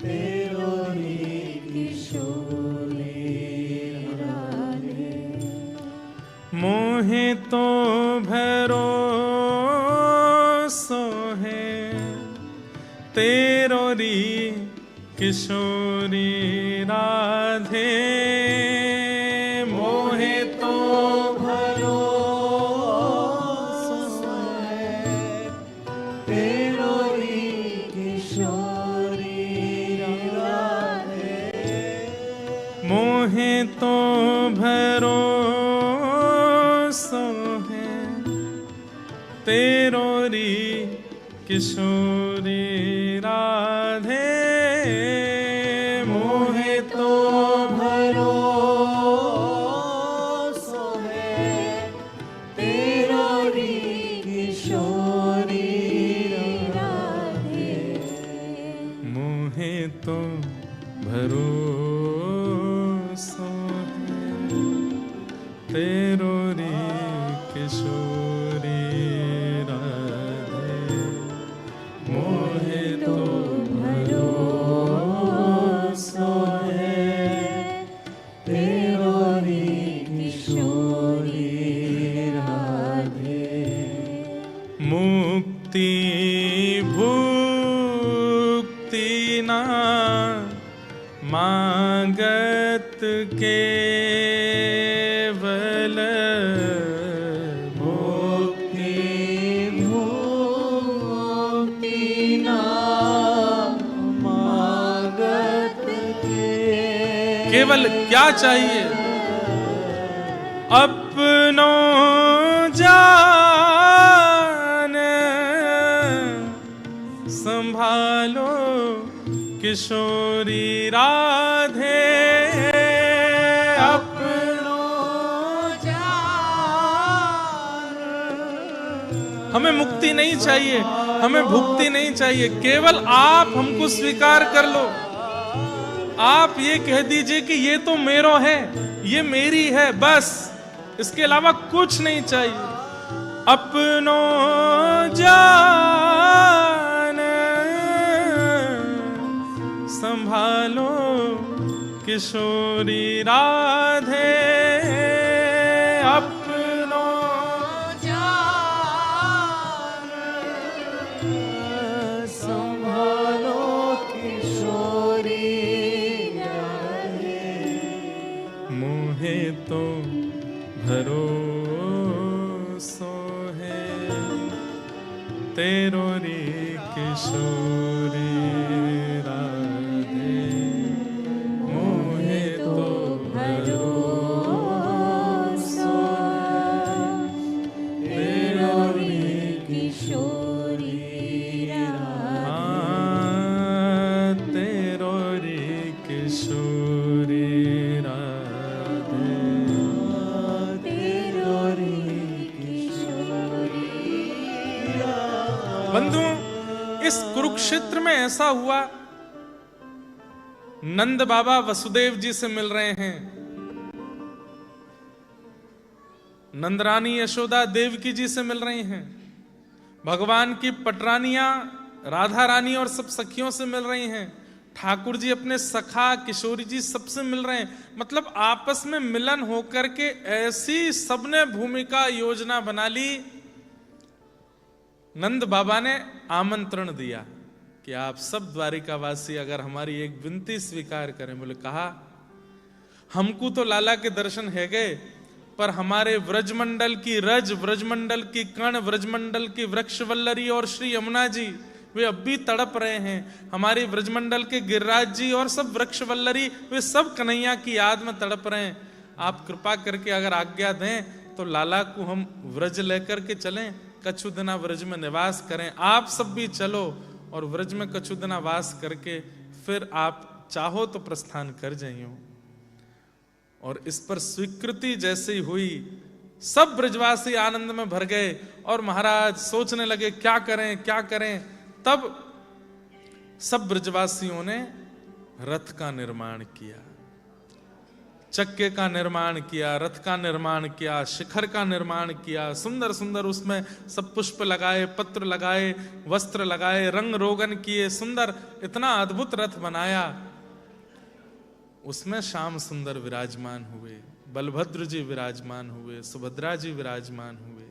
तेरो री किशोरी राधे, मोहे तो भरोसो है तेरो री किशोरी राधे, मोहे तो भरोसो है तेरो री किशोरी राधे, मोहे तो भरोसो है तेरो री किशोरी राधे, मोहे तो भरोसो है तेरो री किशोरी राधे, मोहे तो भरोसो है तेरो री किशोरी राधे, मोहे तो भरोसो है तेरो री किशोरी राधे, मुक्ति भुक्ति ना मांगत केवल, मुक्ति भुक्ति ना मांगत केवल क्या चाहिए? अपनो जान संभालो किशोरी राधे, अपनो जान। हमें मुक्ति नहीं चाहिए, हमें भुक्ति नहीं चाहिए, केवल आप हमको स्वीकार कर लो। आप ये कह दीजिए कि ये तो मेरो है, ये मेरी है, बस इसके अलावा कुछ नहीं चाहिए। अपनो जान संभालो किशोरी राधे, अपनो जान संभालो किशोरी राधे, मुहे तो भरोसो है तेरो रे किशोरी राधे, मुहे तो भरोसा तेरो रे किशोरी हाँ, तेरो रे किशोरी राधे, तेरो रे किशोरी बंधु इस कुरुक्षेत्र में ऐसा हुआ, नंद बाबा वसुदेव जी से मिल रहे हैं, नंदरानी यशोदा देवकी जी से मिल रही हैं, भगवान की पटरानियां राधा रानी और सब सखियों से मिल रही हैं, ठाकुर जी अपने सखा किशोरी जी सबसे मिल रहे हैं। मतलब आपस में मिलन होकर के ऐसी सबने भूमिका योजना बना ली। नंद बाबा ने आमंत्रण दिया कि आप सब द्वारिकावासी अगर हमारी एक विनती स्वीकार करें। बोले कहा, हमको तो लाला के दर्शन है गए, पर हमारे व्रजमंडल की रज, व्रजमंडल की कण, व्रजमंडल की वृक्षवल्लरी और श्री यमुना जी वे अब भी तड़प रहे हैं। हमारी व्रजमंडल के गिरिराज जी और सब वृक्षवल्लरी वे सब कन्हैया की याद में तड़प रहे हैं। आप कृपा करके अगर आज्ञा दें तो लाला को हम व्रज लेकर के चलें, कछु दिना व्रज में निवास करें। आप सब भी चलो और व्रज में कछु दिना वास करके फिर आप चाहो तो प्रस्थान कर जाइयो। और इस पर स्वीकृति जैसे ही हुई, सब ब्रजवासी आनंद में भर गए और महाराज सोचने लगे क्या करें क्या करें। तब सब ब्रजवासियों ने रथ का निर्माण किया, चक्के का निर्माण किया, रथ का निर्माण किया, शिखर का निर्माण किया, सुंदर सुंदर उसमें सब पुष्प लगाए, पत्र लगाए, वस्त्र लगाए, रंग रोगन किए, सुंदर इतना अद्भुत रथ बनाया। उसमें श्याम सुंदर विराजमान हुए, बलभद्र जी विराजमान हुए, सुभद्रा जी विराजमान हुए।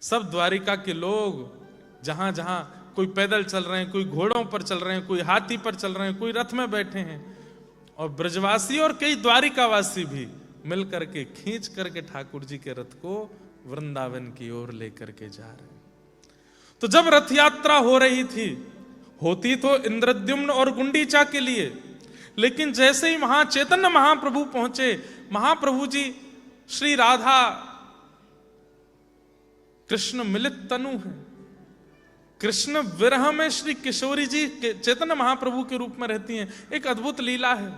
सब द्वारिका के लोग जहां जहां कोई पैदल चल रहे हैं, कोई घोड़ों पर चल रहे हैं, कोई हाथी पर चल रहे हैं, कोई रथ में बैठे हैं, और ब्रजवासी और कई द्वारिकावासी भी मिल करके खींच करके ठाकुर जी के रथ को वृंदावन की ओर लेकर के जा रहे हैं। तो जब रथ यात्रा हो रही थी, होती तो इंद्रद्युम्न और गुंडीचा के लिए, लेकिन जैसे ही वहां चैतन्य महाप्रभु पहुंचे, महाप्रभु जी श्री राधा कृष्ण मिलित तनु है, कृष्ण विरह में श्री किशोरी जी चैतन्य महाप्रभु के रूप में रहती हैं। एक अद्भुत लीला है।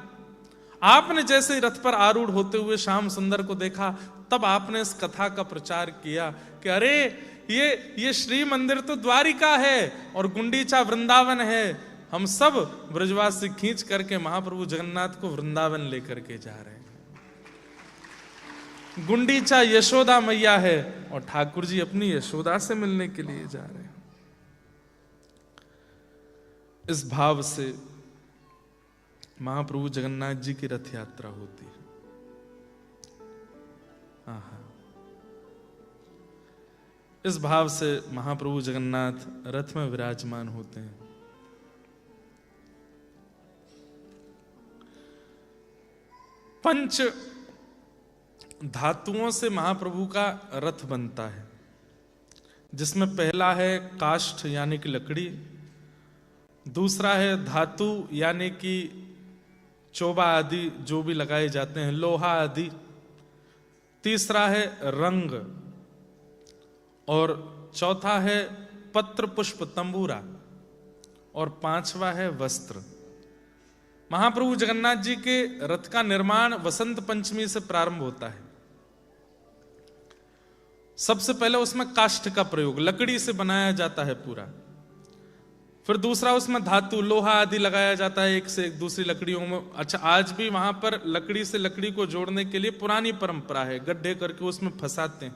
आपने जैसे रथ पर आरूढ़ होते हुए श्याम सुंदर को देखा, तब आपने इस कथा का प्रचार किया कि अरे ये श्री मंदिर तो द्वारिका है और गुंडीचा वृंदावन है। हम सब ब्रजवासी खींच करके महाप्रभु जगन्नाथ को वृंदावन लेकर के जा रहे हैं। गुंडीचा यशोदा मैया है और ठाकुर जी अपनी यशोदा से मिलने के लिए जा रहे हैं। इस भाव से महाप्रभु जगन्नाथ जी की रथ यात्रा होती है। आहा, इस भाव से महाप्रभु जगन्नाथ रथ में विराजमान होते हैं। पंच धातुओं से महाप्रभु का रथ बनता है, जिसमें पहला है काष्ठ यानी कि लकड़ी, दूसरा है धातु यानी कि चोबा आदि जो भी लगाए जाते हैं, लोहा आदि, तीसरा है रंग, और चौथा है पत्र पुष्प तंबूरा, और पांचवा है वस्त्र। महाप्रभु जगन्नाथ जी के रथ का निर्माण वसंत पंचमी से प्रारंभ होता है। सबसे पहले उसमें काष्ठ का प्रयोग, लकड़ी से बनाया जाता है पूरा। फिर दूसरा उसमें धातु लोहा आदि लगाया जाता है एक से एक दूसरी लकड़ियों में। अच्छा, आज भी वहां पर लकड़ी से लकड़ी को जोड़ने के लिए पुरानी परंपरा है, गड्ढे करके उसमें फंसाते हैं।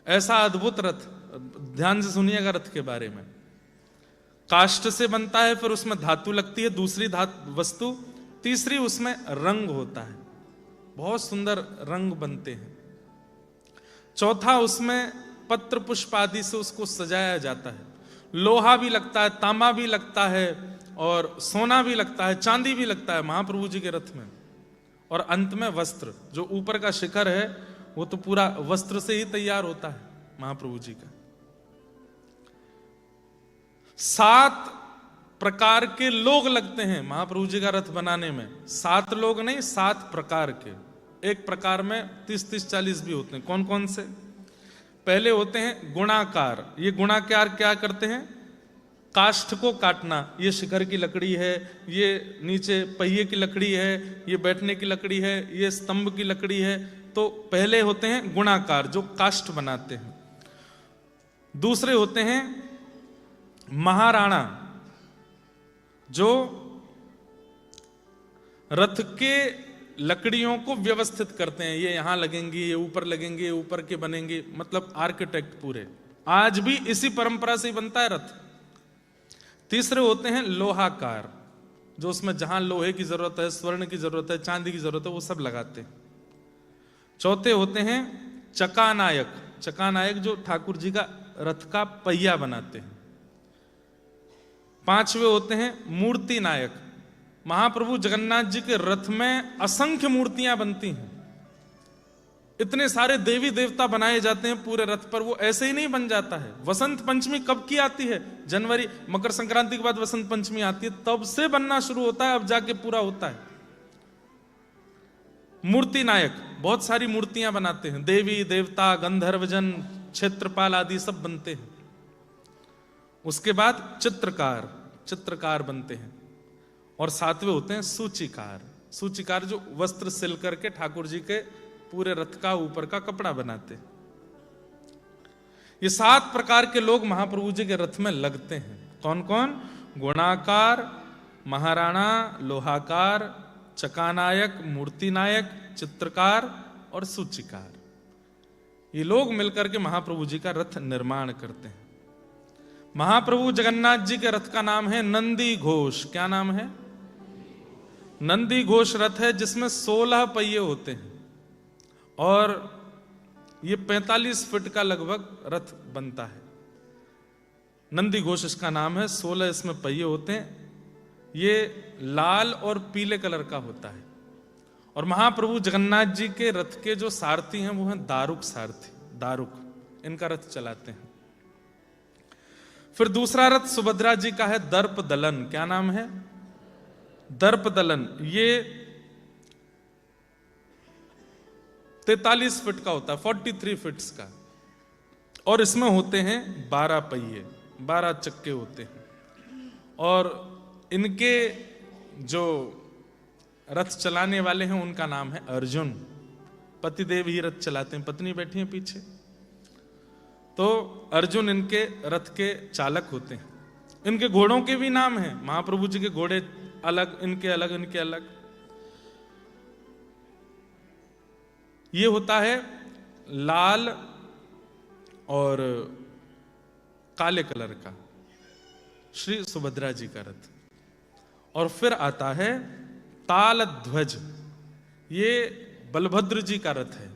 ऐसा अद्भुत रथ, ध्यान से सुनिएगा रथ के बारे में। काष्ठ से बनता है, फिर उसमें धातु लगती है, दूसरी वस्तु, तीसरी उसमें रंग होता है, बहुत सुंदर रंग बनते हैं। चौथा उसमें पत्र पुष्प आदि से उसको सजाया जाता है। लोहा भी लगता है, तांबा भी लगता है, और सोना भी लगता है, चांदी भी लगता है महाप्रभु जी के रथ में। और अंत में वस्त्र, जो ऊपर का शिखर है वो तो पूरा वस्त्र से ही तैयार होता है महाप्रभु जी का। 7 प्रकार के लोग लगते हैं महाप्रभु जी का रथ बनाने में। 7 लोग नहीं, 7 प्रकार के। एक प्रकार में 30-40 भी होते हैं। कौन कौन से? पहले होते हैं गुणाकार। ये गुणाकार क्या करते हैं? काष्ठ को काटना। ये शिखर की लकड़ी है, ये नीचे पहिए की लकड़ी है, ये बैठने की लकड़ी है, ये स्तंभ की लकड़ी है। तो पहले होते हैं गुणाकार, जो काष्ठ बनाते हैं। दूसरे होते हैं महाराणा, जो रथ के लकड़ियों को व्यवस्थित करते हैं। ये यहां लगेंगी, ये ऊपर लगेंगे, ये ऊपर के बनेंगे, मतलब आर्किटेक्ट पूरे। आज भी इसी परंपरा से ही बनता है रथ। तीसरे होते हैं लोहाकार, जो उसमें जहां लोहे की जरूरत है, स्वर्ण की जरूरत है, चांदी की जरूरत है, वो सब लगाते हैं। चौथे होते हैं चकानायक। चकानायक जो ठाकुर जी का रथ का पहिया बनाते हैं। 5वें होते हैं मूर्ति नायक। महाप्रभु जगन्नाथ जी के रथ में असंख्य मूर्तियां बनती हैं। इतने सारे देवी देवता बनाए जाते हैं पूरे रथ पर। वो ऐसे ही नहीं बन जाता है। वसंत पंचमी कब की आती है? जनवरी, मकर संक्रांति के बाद वसंत पंचमी आती है, तब से बनना शुरू होता है, अब जाके पूरा होता है। मूर्ति नायक बहुत सारी मूर्तियां बनाते हैं। देवी देवता, गंधर्वजन, क्षेत्रपाल आदि सब बनते हैं। उसके बाद चित्रकार, चित्रकार बनते हैं। और 7वें होते हैं सूचीकार। सूचीकार जो वस्त्र सिल करके ठाकुर जी के पूरे रथ का ऊपर का कपड़ा बनाते हैं। ये 7 प्रकार के लोग महाप्रभु जी के रथ में लगते हैं। कौन कौन? गुणाकार, महाराणा, लोहाकार, चकानायक, मूर्ति नायक, चित्रकार और सूचीकार। ये लोग मिलकर के महाप्रभु जी का रथ निर्माण करते हैं। महाप्रभु जगन्नाथ जी के रथ का नाम है नंदी घोष। क्या नाम है? नंदी घोष रथ है, जिसमें 16 पहिए होते हैं और ये 45 फीट का लगभग रथ बनता है। नंदी घोष इसका नाम है। 16 इसमें पहिए होते हैं। ये लाल और पीले कलर का होता है। और महाप्रभु जगन्नाथ जी के रथ के जो सारथी हैं वो हैं दारुक सारथी। दारुक इनका रथ चलाते हैं। फिर दूसरा रथ सुभद्रा जी का है दर्प दलन। क्या नाम है? दर्प दलन। ये 43 फीट का होता है, 43 फीट्स का। और इसमें होते हैं 12 पहिए, 12 चक्के होते हैं। और इनके जो रथ चलाने वाले हैं उनका नाम है अर्जुन। पतिदेव ही रथ चलाते हैं, पत्नी बैठी है पीछे। तो अर्जुन इनके रथ के चालक होते हैं। इनके घोड़ों के भी नाम हैं। महाप्रभु जी के घोड़े अलग, इनके अलग, इनके अलग। ये होता है लाल और काले कलर का श्री सुभद्रा जी का रथ। और फिर आता है ताल ध्वज। ये बलभद्र जी का रथ है।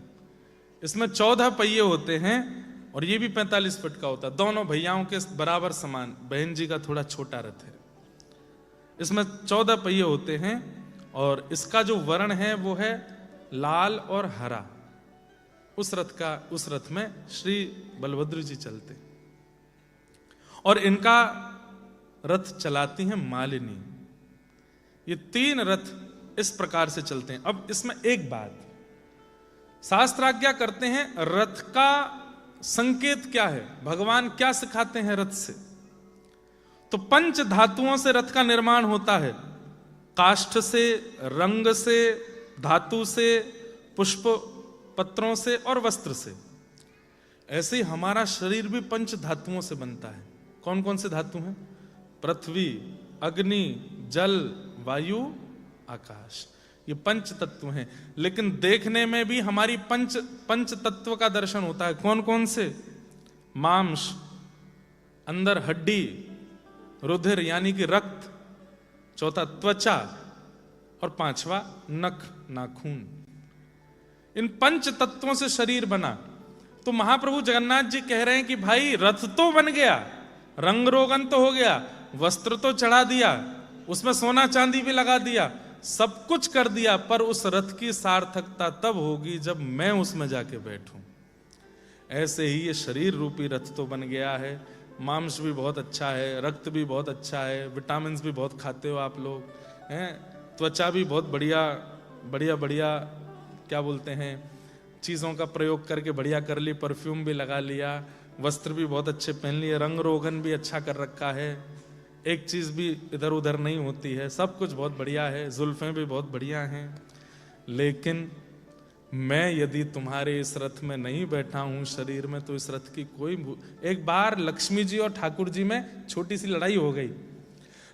इसमें 14 पहिए होते हैं और ये भी 45 फीट का होता है। दोनों भैयाओं के बराबर समान। बहन जी का थोड़ा छोटा रथ है। इसमें 14 पहिए होते हैं और इसका जो वर्ण है वो है लाल और हरा। उस रथ में श्री बलभद्र जी चलते। और इनका रथ चलाती हैं मालिनी। ये 3 रथ इस प्रकार से चलते हैं। अब इसमें एक बात, शास्त्राज्ञा करते हैं रथ का संकेत क्या है, भगवान क्या सिखाते हैं रथ से। तो 5 धातुओं से रथ का निर्माण होता है। काष्ठ से, रंग से, धातु से, पुष्प पत्रों से और वस्त्र से। ऐसे ही हमारा शरीर भी 5 धातुओं से बनता है। कौन कौन से धातु हैं? पृथ्वी, अग्नि, जल, वायु, आकाश, ये पंच तत्व हैं। लेकिन देखने में भी हमारी पंच तत्व का दर्शन होता है। कौन कौन से? मांस, अंदर हड्डी, रुधिर यानी कि रक्त, चौथा त्वचा, और पांचवा नख, नाखून। इन पंच तत्वों से शरीर बना। तो महाप्रभु जगन्नाथ जी कह रहे हैं कि भाई रथ तो बन गया, रंग रोगन तो हो गया, वस्त्र तो चढ़ा दिया, उसमें सोना चांदी भी लगा दिया, सब कुछ कर दिया, पर उस रथ की सार्थकता तब होगी जब मैं उसमें जाके बैठूं। ऐसे ही ये शरीर रूपी रथ तो बन गया है। मांस भी बहुत अच्छा है, रक्त भी बहुत अच्छा है, विटामिन भी बहुत खाते हो आप लोग हैं, त्वचा भी बहुत बढ़िया बढ़िया बढ़िया क्या बोलते हैं चीज़ों का प्रयोग करके बढ़िया कर ली, परफ्यूम भी लगा लिया, वस्त्र भी बहुत अच्छे पहन लिए, रंग रोगन भी अच्छा कर रखा है, एक चीज़ भी इधर उधर नहीं होती है, सब कुछ बहुत बढ़िया है, जुल्फें भी बहुत बढ़िया हैं। लेकिन मैं यदि तुम्हारे इस रथ में नहीं बैठा हूं शरीर में, तो इस रथ की कोई। एक बार लक्ष्मी जी और ठाकुर जी में छोटी सी लड़ाई हो गई।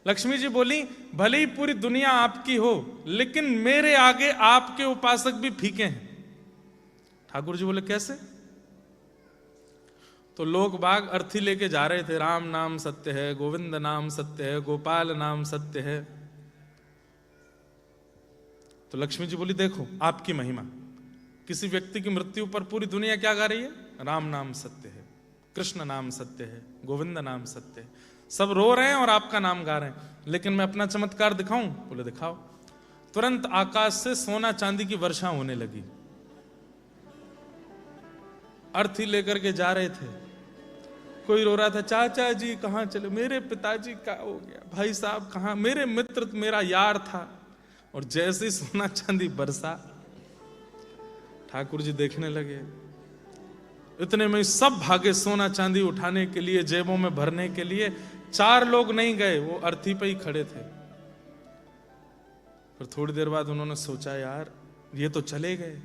लक्ष्मी जी बोली, भले ही पूरी दुनिया आपकी हो, लेकिन मेरे आगे आपके उपासक भी फीके हैं। ठाकुर जी बोले, कैसे? तो लोग बाग अर्थी लेके जा रहे थे, राम नाम सत्य है, गोविंद नाम सत्य है, गोपाल नाम सत्य है। तो लक्ष्मी जी बोली, देखो आपकी महिमा, किसी व्यक्ति की मृत्यु पर पूरी दुनिया क्या गा रही है? राम नाम सत्य है, कृष्ण नाम सत्य है, गोविंद नाम सत्य है। सब रो रहे हैं और आपका नाम गा रहे हैं, लेकिन मैं अपना चमत्कार दिखाऊं? बोले दिखाओ। तुरंत आकाश से सोना चांदी की वर्षा होने लगी। अर्थी लेकर के जा रहे थे, कोई रो रहा था, चाचा जी कहां चले, मेरे पिताजी का हो गया, भाई साहब कहां, मेरे मित्र मेरा यार था। और जैसे ही सोना चांदी बरसा, ठाकुर जी देखने लगे। इतने में सब भागे सोना चांदी उठाने के लिए, जेबों में भरने के लिए। 4 लोग नहीं गए, वो अर्थी पे ही खड़े थे। फिर थोड़ी देर बाद उन्होंने सोचा, यार ये तो चले गए,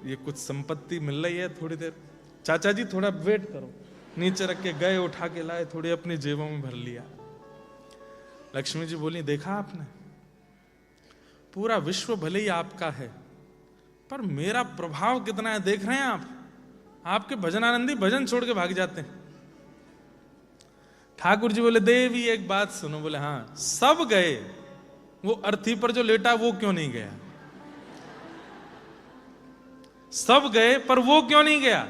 ये कुछ संपत्ति मिल रही है, थोड़ी देर, चाचा जी थोड़ा वेट करो। नीचे रख के गए, उठा के लाए, थोड़ी अपनी जेबों में भर लिया। लक्ष्मी जी बोली, देखा आपने, पूरा विश्व भले ही आपका है, पर मेरा प्रभाव कितना है देख रहे हैं आप? आपके भजनानंदी भजन छोड़ के भाग जाते हैं। ठाकुर जी बोले, देवी एक बात सुनो। बोले, हाँ। सब गए, वो अर्थी पर जो लेटा वो क्यों नहीं गया? सब गए, पर वो क्यों नहीं गया?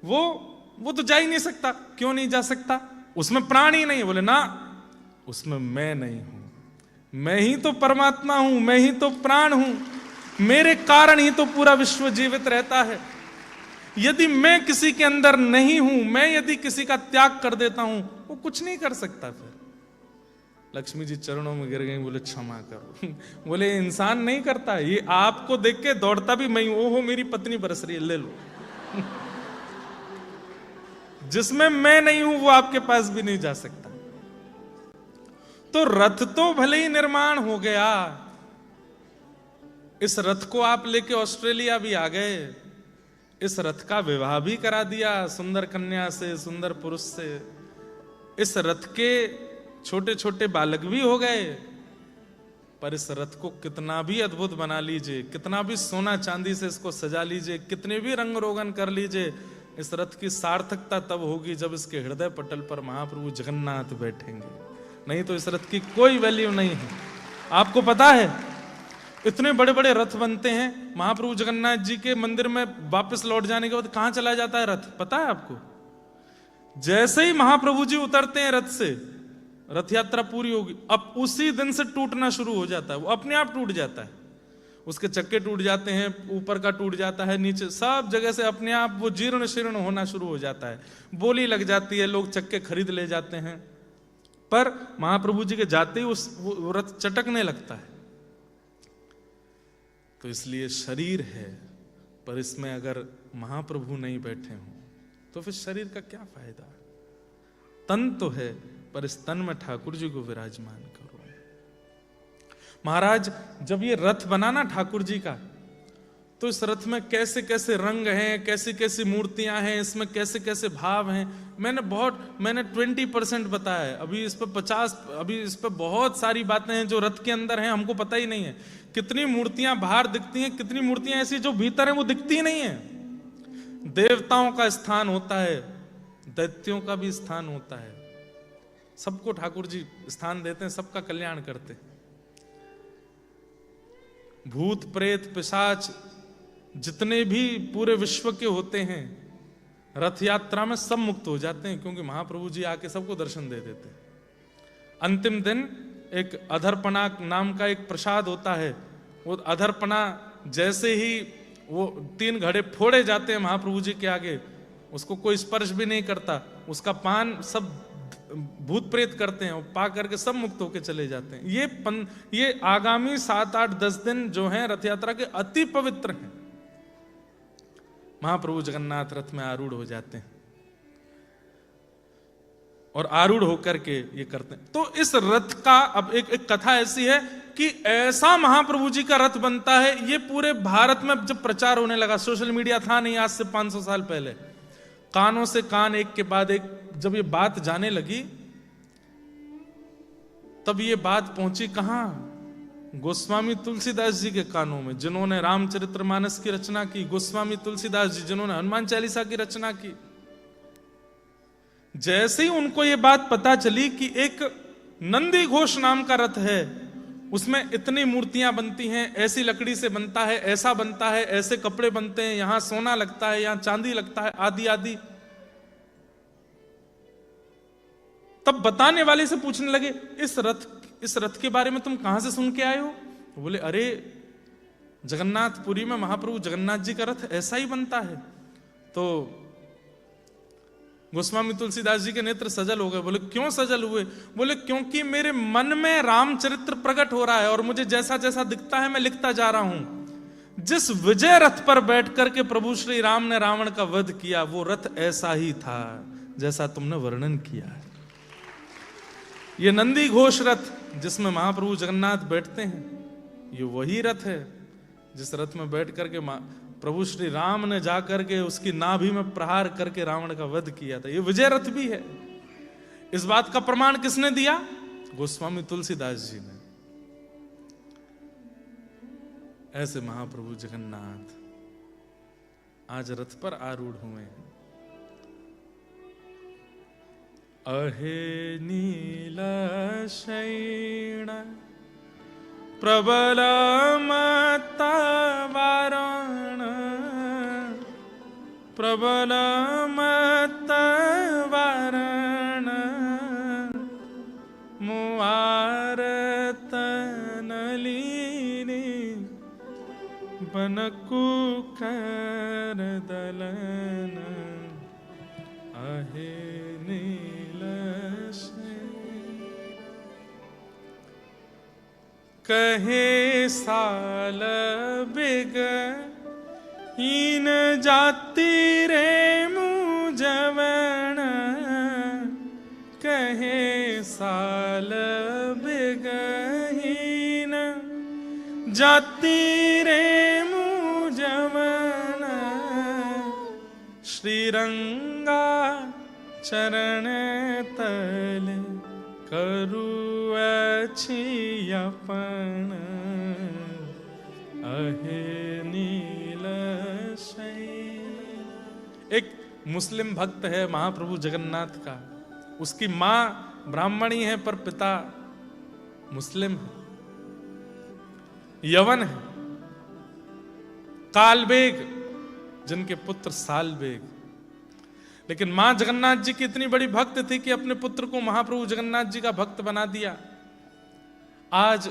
वो तो जा ही नहीं सकता। क्यों नहीं जा सकता? उसमें प्राण ही नहीं है। बोले, ना, उसमें मैं नहीं हूं, मैं ही तो परमात्मा हूं, मैं ही तो प्राण हूं, मेरे कारण ही तो पूरा विश्व जीवित रहता है। यदि मैं किसी के अंदर नहीं हूं, मैं यदि किसी का त्याग कर देता हूं, वो कुछ नहीं कर सकता। फिर लक्ष्मी जी चरणों में गिर गई, बोले क्षमा करो। बोले, इंसान नहीं करता, ये आपको देख के दौड़ता भी मैं, ओहो मेरी पत्नी बरस रही है, ले लो। जिसमें मैं नहीं हूं वो आपके पास भी नहीं जा सकता। तो रथ तो भले ही निर्माण हो गया, इस रथ को आप लेके ऑस्ट्रेलिया भी आ गए, इस रथ का विवाह भी करा दिया सुंदर कन्या से, सुंदर पुरुष से। इस रथ के छोटे छोटे बालक भी हो गए, पर इस रथ को कितना भी अद्भुत बना लीजिए, कितना भी सोना चांदी से इसको सजा लीजिए, कितने भी रंग रोगन कर लीजिए, इस रथ की सार्थकता तब होगी जब इसके हृदय पटल पर महाप्रभु जगन्नाथ बैठेंगे। नहीं तो इस रथ की कोई वैल्यू नहीं है। आपको पता है, इतने बड़े बड़े रथ बनते हैं, महाप्रभु जगन्नाथ जी के मंदिर में वापस लौट जाने के बाद कहां चला जाता है रथ, पता है आपको? जैसे ही महाप्रभु जी उतरते हैं रथ से, रथ यात्रा पूरी होगी, अब उसी दिन से टूटना शुरू हो जाता है, वो अपने आप टूट जाता है। उसके चक्के टूट जाते हैं, ऊपर का टूट जाता है, नीचे सब जगह से अपने आप वो जीर्ण शीर्ण होना शुरू हो जाता है। बोली लग जाती है, लोग चक्के खरीद ले जाते हैं, पर महाप्रभु जी के जाते ही वो रथ चटकने लगता है। तो इसलिए शरीर है, पर इसमें अगर महाप्रभु नहीं बैठे हों तो फिर शरीर का क्या फायदा? तन तो है, पर इस तन में ठाकुर जी को विराजमान करो। महाराज जब ये रथ बना ना ठाकुर जी का, तो इस रथ में कैसे कैसे रंग हैं, कैसी कैसी मूर्तियां हैं, इसमें कैसे कैसे भाव हैं। मैंने 20% बताया है, अभी इस पर बहुत सारी बातें हैं जो रथ के अंदर हैं, हमको पता ही नहीं है। कितनी मूर्तियां बाहर दिखती हैं, कितनी मूर्तियां ऐसी जो भीतर हैं वो दिखती ही नहीं है। देवताओं का स्थान होता है, दैत्यों का भी स्थान होता है, सबको ठाकुर जी स्थान देते हैं, सबका कल्याण करते हैं। भूत प्रेत पिशाच जितने भी पूरे विश्व के होते हैं रथ यात्रा में सब मुक्त हो जाते हैं, क्योंकि महाप्रभु जी आके सबको दर्शन दे देते हैं। अंतिम दिन एक अधरपना नाम का एक प्रसाद होता है, वो अधरपना जैसे ही वो 3 घड़े फोड़े जाते हैं महाप्रभु जी के आगे, उसको कोई स्पर्श भी नहीं करता, उसका पान सब भूत प्रेत करते हैं, पा करके सब मुक्त होके चले जाते हैं। ये आगामी 7, 8, 10 दिन जो हैं रथ यात्रा के अति पवित्र हैं। महाप्रभु जगन्नाथ रथ में आरूढ़ हो जाते हैं और आरूढ़ होकर के ये करते हैं। तो इस रथ का अब एक कथा ऐसी है कि ऐसा महाप्रभु जी का रथ बनता है, ये पूरे भारत में जब प्रचार होने लगा, सोशल मीडिया था नहीं आज से 500 साल पहले, कानों से कान एक के बाद एक जब ये बात जाने लगी, तब ये बात पहुंची कहां? गोस्वामी तुलसीदास जी के कानों में, जिन्होंने रामचरितमानस की रचना की, गोस्वामी तुलसीदास जी जिन्होंने हनुमान चालीसा की रचना की। जैसे ही उनको ये बात पता चली कि एक नंदी घोष नाम का रथ है, उसमें इतनी मूर्तियां बनती हैं, ऐसी लकड़ी से बनता है, ऐसा बनता है, ऐसे कपड़े बनते हैं, यहां सोना लगता है, यहां चांदी लगता है, आदि आदि, तब बताने वाले से पूछने लगे इस रथ के बारे में तुम कहां से सुन के आए हो? तो बोले अरे जगन्नाथपुरी में महाप्रभु जगन्नाथ जी का रथ ऐसा ही बनता है। तो गोस्वामी तुलसीदास जी के नेत्र सजल हो गए। बोले क्यों सजल हुए? बोले क्योंकि मेरे मन में रामचरित्र प्रकट हो रहा है और मुझे जैसा जैसा दिखता है मैं लिखता जा रहा हूं। जिस विजय रथ पर बैठ करके प्रभु श्री राम ने रावण का वध किया, वो रथ ऐसा ही था जैसा तुमने वर्णन किया है। ये नंदी घोष रथ जिसमें महाप्रभु जगन्नाथ बैठते हैं, ये वही रथ है जिस रथ में बैठ करके प्रभु श्री राम ने जाकर के उसकी नाभि में प्रहार करके रावण का वध किया था। ये विजय रथ भी है। इस बात का प्रमाण किसने दिया? गोस्वामी तुलसीदास जी ने। ऐसे महाप्रभु जगन्नाथ आज रथ पर आरूढ़ हुए हैं। अहे नीलशयन प्रबलमतवारण प्रबलमतवारण मुआरतनलिनी बनकुकर दलन अहे कहे साल बिग हीन जाति रे मुझवण कहे साल बिग हीन जाति रे मुझवण श्रीरंगा चरण तल करु अपन अहे नीलशयन। एक मुस्लिम भक्त है महाप्रभु जगन्नाथ का, उसकी मां ब्राह्मणी है पर पिता मुस्लिम है, यवन है, कालबेग जिनके पुत्र सालबेग। लेकिन मां जगन्नाथ जी की इतनी बड़ी भक्त थी कि अपने पुत्र को महाप्रभु जगन्नाथ जी का भक्त बना दिया। आज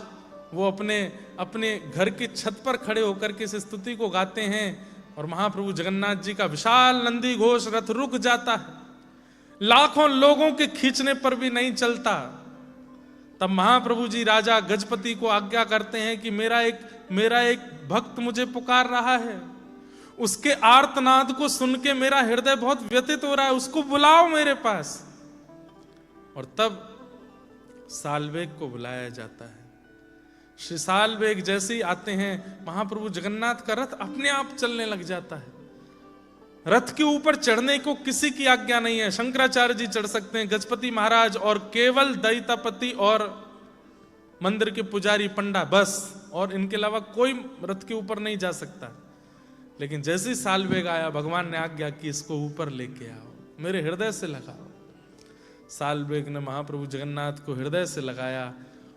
वो अपने घर की छत पर खड़े होकर के इस स्तुति को गाते हैं और महाप्रभु जगन्नाथ जी का विशाल नंदी घोष रथ रुक जाता है, लाखों लोगों के खींचने पर भी नहीं चलता। तब महाप्रभु जी राजा गजपति को आज्ञा करते हैं कि मेरा एक भक्त मुझे पुकार रहा है, उसके आर्तनाद को सुन के मेरा हृदय बहुत व्यथित हो रहा है, उसको बुलाओ मेरे पास। और तब सालबेग को बुलाया जाता है। श्री सालवेग जैसे ही आते हैं, महाप्रभु जगन्नाथ का रथ अपने आप चलने लग जाता है। रथ के ऊपर चढ़ने को किसी की आज्ञा नहीं है। शंकराचार्य जी चढ़ सकते हैं, गजपति महाराज और केवल दैतापति और मंदिर के पुजारी पंडा, बस, और इनके अलावा कोई रथ के ऊपर नहीं जा सकता। लेकिन जैसे ही सालवेग आया, भगवान ने आज्ञा की इसको ऊपर लेके आओ, मेरे हृदय से लगाओ। सालवेग ने महाप्रभु जगन्नाथ को हृदय से लगाया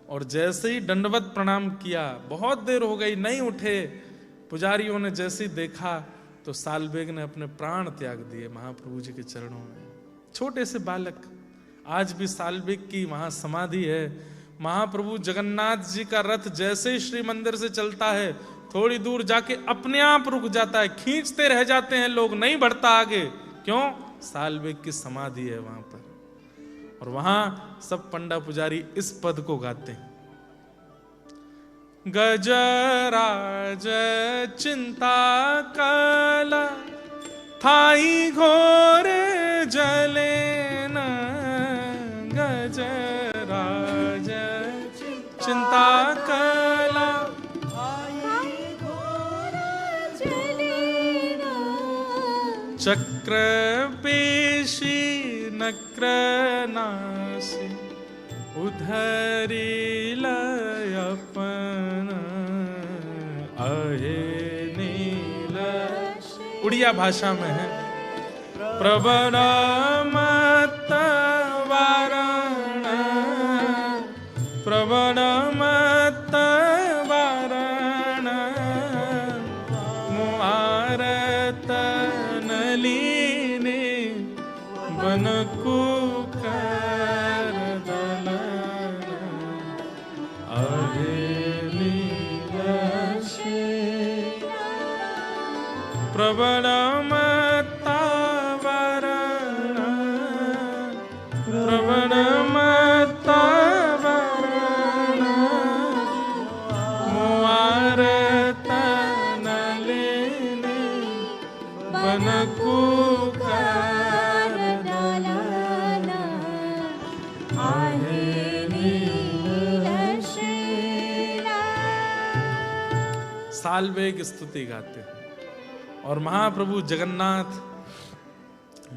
और जैसे ही दंडवत प्रणाम किया, बहुत देर हो गई नहीं उठे। पुजारियों ने जैसे ही देखा तो सालवेग ने अपने प्राण त्याग दिए महाप्रभु जी के चरणों में। छोटे से बालक, आज भी सालवेग की वहां समाधि है। महाप्रभु जगन्नाथ जी का रथ जैसे ही श्री मंदिर से चलता है, थोड़ी दूर जाके अपने आप रुक जाता है, खींचते रह जाते हैं लोग, नहीं बढ़ता आगे। क्यों? सालवेग की समाधि है वहां पर। और वहां सब पंडा पुजारी इस पद को गाते हैं, गजराज चिंता कला थाई घोर जले न, गजराज चिंता कला चक्र पेशी नक्रनासी उधरी लयपन अहे नील। उड़िया भाषा में है, प्रबल मत वारण, प्रबल मत वारण, मुआरत नलिनी बन कुकर दलन अहे नीलशे। प्रबल मता वरण, प्रबल मता वरण, मुआरत नलिनी बन कुकर दलन अहे नीलशे। सालवेग स्तुति गाते हैं और महाप्रभु जगन्नाथ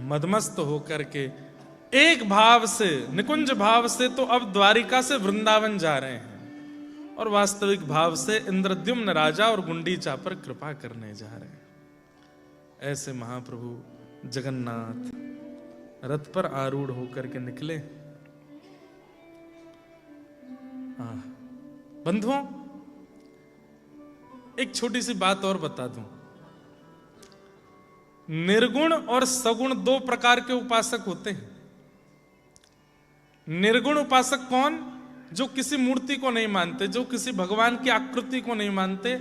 मदमस्त होकर के एक भाव से, निकुंज भाव से तो अब द्वारिका से वृंदावन जा रहे हैं, और वास्तविक भाव से इंद्रद्युम्न राजा और गुंडीचा पर कृपा करने जा रहे हैं। ऐसे महाप्रभु जगन्नाथ रथ पर आरूढ़ होकर के निकले। बंधुओं, एक छोटी सी बात और बता दूं। निर्गुण और सगुण दो प्रकार के उपासक होते हैं। निर्गुण उपासक कौन? जो किसी मूर्ति को नहीं मानते, जो किसी भगवान की आकृति को नहीं मानते,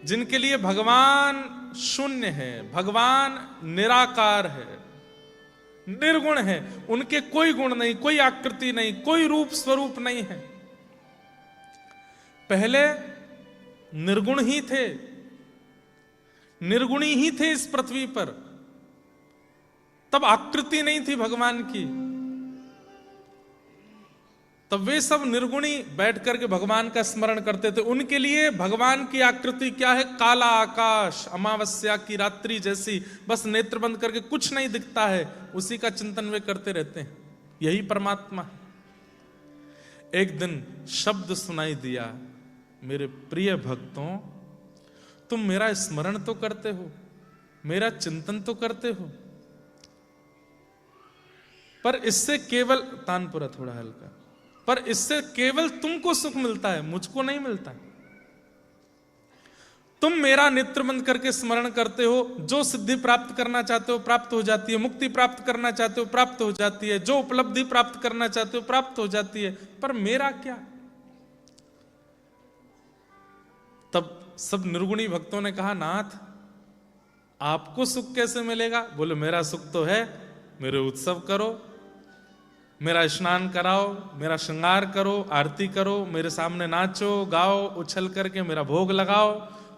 जिनके लिए भगवान शून्य है, भगवान निराकार है, निर्गुण है, उनके कोई गुण नहीं, कोई आकृति नहीं, कोई रूप स्वरूप नहीं है। पहले निर्गुण ही थे, निर्गुणी ही थे इस पृथ्वी पर, तब आकृति नहीं थी भगवान की। तब वे सब निर्गुणी बैठ करके भगवान का स्मरण करते थे। उनके लिए भगवान की आकृति क्या है? काला आकाश, अमावस्या की रात्रि जैसी, बस नेत्र बंद करके कुछ नहीं दिखता है, उसी का चिंतन वे करते रहते हैं। यही परमात्मा है। एक दिन शब्द सुनाई दिया, मेरे प्रिय भक्तों, तुम मेरा स्मरण तो करते हो, मेरा चिंतन तो करते हो, पर इससे केवल, तानपुरा थोड़ा हल्का, पर इससे केवल तुमको सुख मिलता है, मुझको नहीं मिलता। तुम मेरा नेत्र बंद करके स्मरण करते हो, जो सिद्धि प्राप्त करना चाहते हो प्राप्त हो जाती है, मुक्ति प्राप्त करना चाहते हो प्राप्त हो जाती है, जो उपलब्धि प्राप्त करना चाहते हो प्राप्त हो जाती है, पर मेरा क्या? तब सब निर्गुणी भक्तों ने कहा, नाथ आपको सुख कैसे मिलेगा? बोले, मेरा सुख तो है, मेरे उत्सव करो, मेरा स्नान कराओ, मेरा श्रृंगार करो, आरती करो, मेरे सामने नाचो गाओ, उछल करके मेरा भोग लगाओ,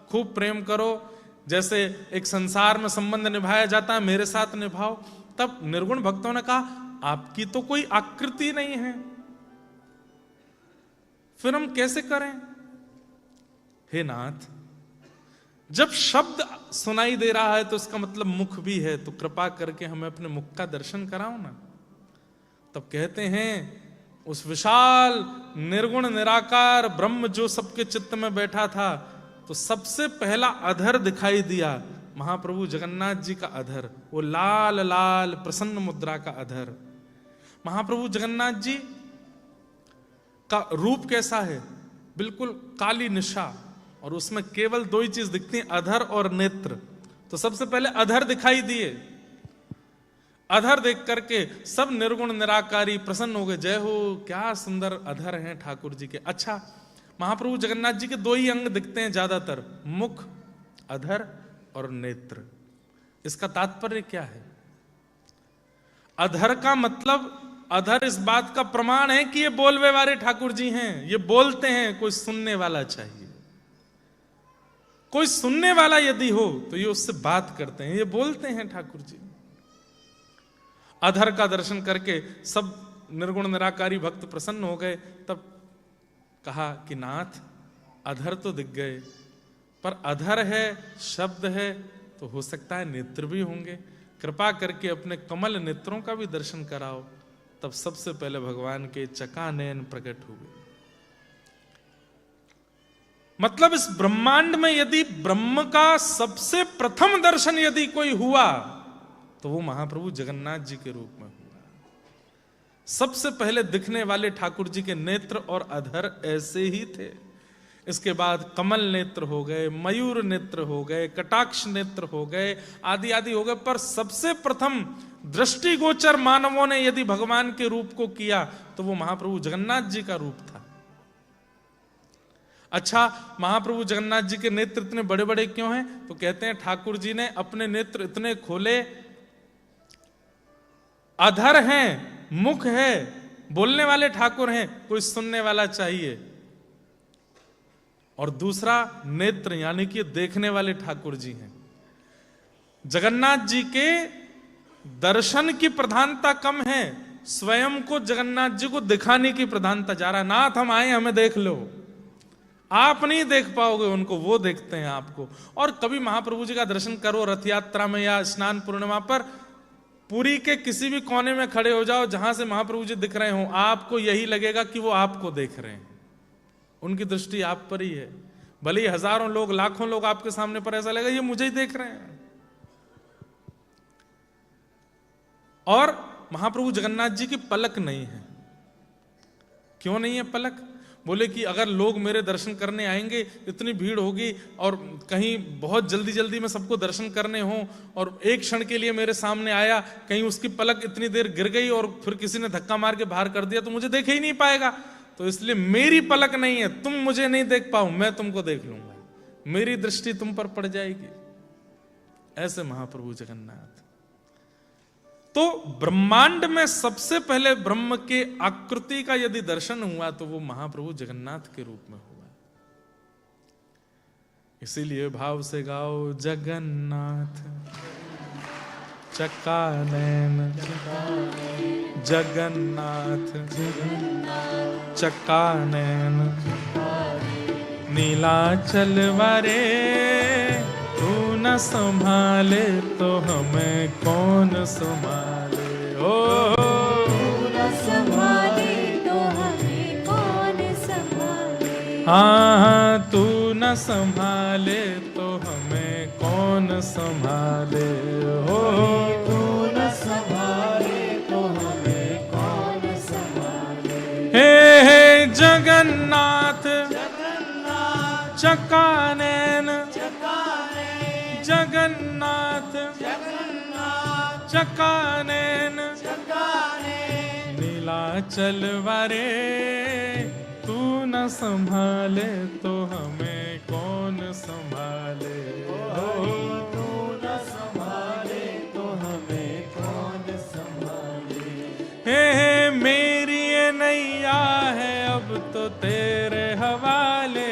खूब प्रेम करो, जैसे एक संसार में संबंध निभाया जाता है मेरे साथ निभाओ। तब निर्गुण भक्तों ने कहा, आपकी तो कोई आकृति नहीं है, फिर हम कैसे करें? हे नाथ, जब शब्द सुनाई दे रहा है तो इसका मतलब मुख भी है, तो कृपा करके हमें अपने मुख का दर्शन कराओ ना। तब कहते हैं उस विशाल निर्गुण निराकार ब्रह्म जो सबके चित्त में बैठा था, तो सबसे पहला अधर दिखाई दिया, महाप्रभु जगन्नाथ जी का अधर, वो लाल लाल प्रसन्न मुद्रा का अधर। महाप्रभु जगन्नाथ जी का रूप कैसा है? बिल्कुल काली निशा, और उसमें केवल दो ही चीज दिखती हैं, अधर और नेत्र। तो सबसे पहले अधर दिखाई दिए, अधर देख करके सब निर्गुण निराकारी प्रसन्न हो गए, जय हो, क्या सुंदर अधर हैं ठाकुर जी के। अच्छा, महाप्रभु जगन्नाथ जी के दो ही अंग दिखते हैं ज्यादातर, मुख, अधर और नेत्र। इसका तात्पर्य क्या है? अधर का मतलब, अधर इस बात का प्रमाण है कि ये बोलवे वाले ठाकुर जी हैं, ये बोलते हैं, कोई सुनने वाला चाहिए। कोई सुनने वाला यदि हो तो ये उससे बात करते हैं, ये बोलते हैं ठाकुर जी। अधर का दर्शन करके सब निर्गुण निराकारी भक्त प्रसन्न हो गए। तब कहा कि नाथ, अधर तो दिख गए, पर अधर है, शब्द है, तो हो सकता है नेत्र भी होंगे, कृपा करके अपने कमल नेत्रों का भी दर्शन कराओ। तब सबसे पहले भगवान के चकानयन प्रकट हुए। मतलब इस ब्रह्मांड में यदि ब्रह्म का सबसे प्रथम दर्शन यदि कोई हुआ तो वो महाप्रभु जगन्नाथ जी के रूप में हुआ। सबसे पहले दिखने वाले ठाकुर जी के नेत्र और अधर ऐसे ही थे। इसके बाद कमल नेत्र हो गए, मयूर नेत्र हो गए, कटाक्ष नेत्र हो गए, आदि आदि हो गए, पर सबसे प्रथम दृष्टिगोचर मानवों ने यदि भगवान के रूप को किया तो वो महाप्रभु जगन्नाथ जी का रूप था। अच्छा, महाप्रभु जगन्नाथ जी के नेत्र इतने बड़े बड़े क्यों हैं? तो कहते हैं ठाकुर जी ने अपने नेत्र इतने खोले, अधर हैं, मुख है, बोलने वाले ठाकुर हैं, कोई सुनने वाला चाहिए, और दूसरा नेत्र यानी कि देखने वाले ठाकुर जी हैं। जगन्नाथ जी के दर्शन की प्रधानता कम है, स्वयं को जगन्नाथ जी को दिखाने की प्रधानता जा रहा है। नाथ, हम आए, हमें देख लो। आप नहीं देख पाओगे उनको, वो देखते हैं आपको। और कभी महाप्रभु जी का दर्शन करो रथ यात्रा में या स्नान पूर्णिमा पर, पुरी के किसी भी कोने में खड़े हो जाओ जहां से महाप्रभु जी दिख रहे हो, आपको यही लगेगा कि वो आपको देख रहे हैं, उनकी दृष्टि आप पर ही है। भले ही हजारों लोग, लाखों लोग आपके सामने, पर ऐसा लगेगा ये मुझे ही देख रहे हैं। और महाप्रभु जगन्नाथ जी की पलक नहीं है। क्यों नहीं है पलक? बोले कि अगर लोग मेरे दर्शन करने आएंगे, इतनी भीड़ होगी, और कहीं बहुत जल्दी जल्दी में सबको दर्शन करने हो, और एक क्षण के लिए मेरे सामने आया, कहीं उसकी पलक इतनी देर गिर गई और फिर किसी ने धक्का मार के बाहर कर दिया तो मुझे देख ही नहीं पाएगा। तो इसलिए मेरी पलक नहीं है, तुम मुझे नहीं देख पाओ, मैं तुमको देख लूंगा, मेरी दृष्टि तुम पर पड़ जाएगी। ऐसे महाप्रभु जगन्नाथ। तो ब्रह्मांड में सबसे पहले ब्रह्म के आकृति का यदि दर्शन हुआ तो वो महाप्रभु जगन्नाथ के रूप में हुआ। इसीलिए भाव से गाओ, जगन्नाथ चकानयन, जगन्नाथ चकानयन, नीलाचल वारे, तू न संभाले तो हमें कौन संभाले। ओ न संभाले तो हमें कौन संभाले। हाँ, तू न संभाले तो हमें कौन संभाले। हो तू न संभाले तो हमें कौन संभाले। हे जगन्नाथ चकानयन, जगन्नाथ चकानयन, नीलाचल वारे, तू न संभाले तो हमें कौन संभाले। तू न संभाले तो हमें कौन संभाले। हे मेरी ये नैया है अब तो तेरे हवाले,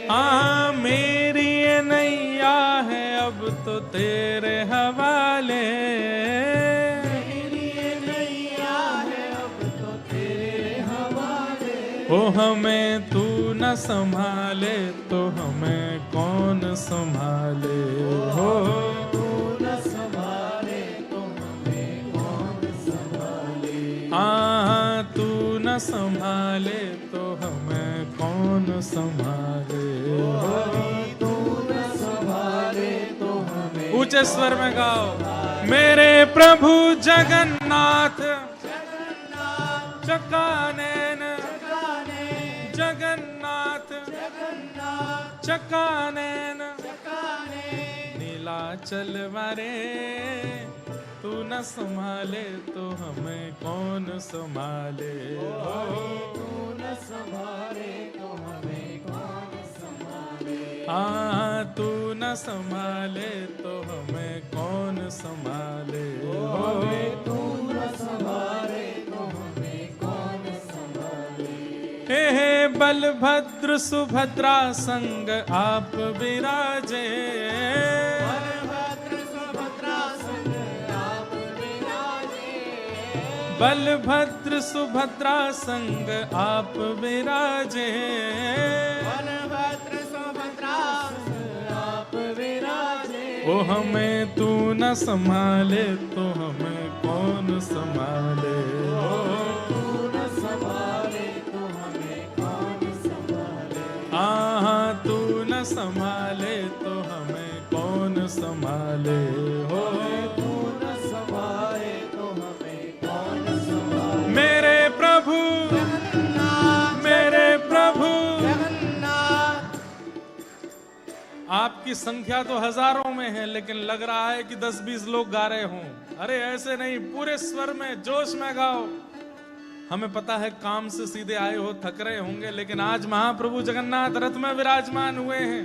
हाँ मेरी ये नैया है अब तो तेरे हवाले। मेरी ये नैया है अब तो हमें तू न संभाले तो हमें कौन संभाले हो। तू न संभाले तो हमें कौन संभाले। हाँ तू न संभाले तो हमें कौन संभाले हो। तू न संभाले तो हमें। ऊंचे स्वर में गाओ। मेरे प्रभु जगन्नाथ चकानैन जगन्नाथ चकानैन नीलाचल वारे तू न संभाले तो हमें कौन संभाले हो। तू न संभाले तो हमें कौन संभाले। हाँ तू न संभाले तो हमें कौन संभाले हो। तू न संभाले तो हमें कौन संभाले। हे बलभद्र सुभद्रा संग आप विराजे। बलभद्र सुभद्रा संग आप विराजे। बलभद्र सुभद्रा संग आप विराजे। बलभद्र सुभद्रा संग आप विराजे। ओ हमें तू न संभाले तो हमें कौन संभाले हो। तू न संभाले तो हमें कौन संभाले। हाँ तू न संभाले तो हमें कौन संभाले हो। तू न संभाले तो हमें कौन संभाले। मेरे प्रभु मेरे प्रभु। आपकी संख्या तो हजारों में है लेकिन लग रहा है कि 10-20 लोग गा रहे हों। अरे ऐसे नहीं, पूरे स्वर में जोश में गाओ। हमें पता है काम से सीधे आए हो, थक रहे होंगे, लेकिन आज महाप्रभु जगन्नाथ रथ में विराजमान हुए हैं।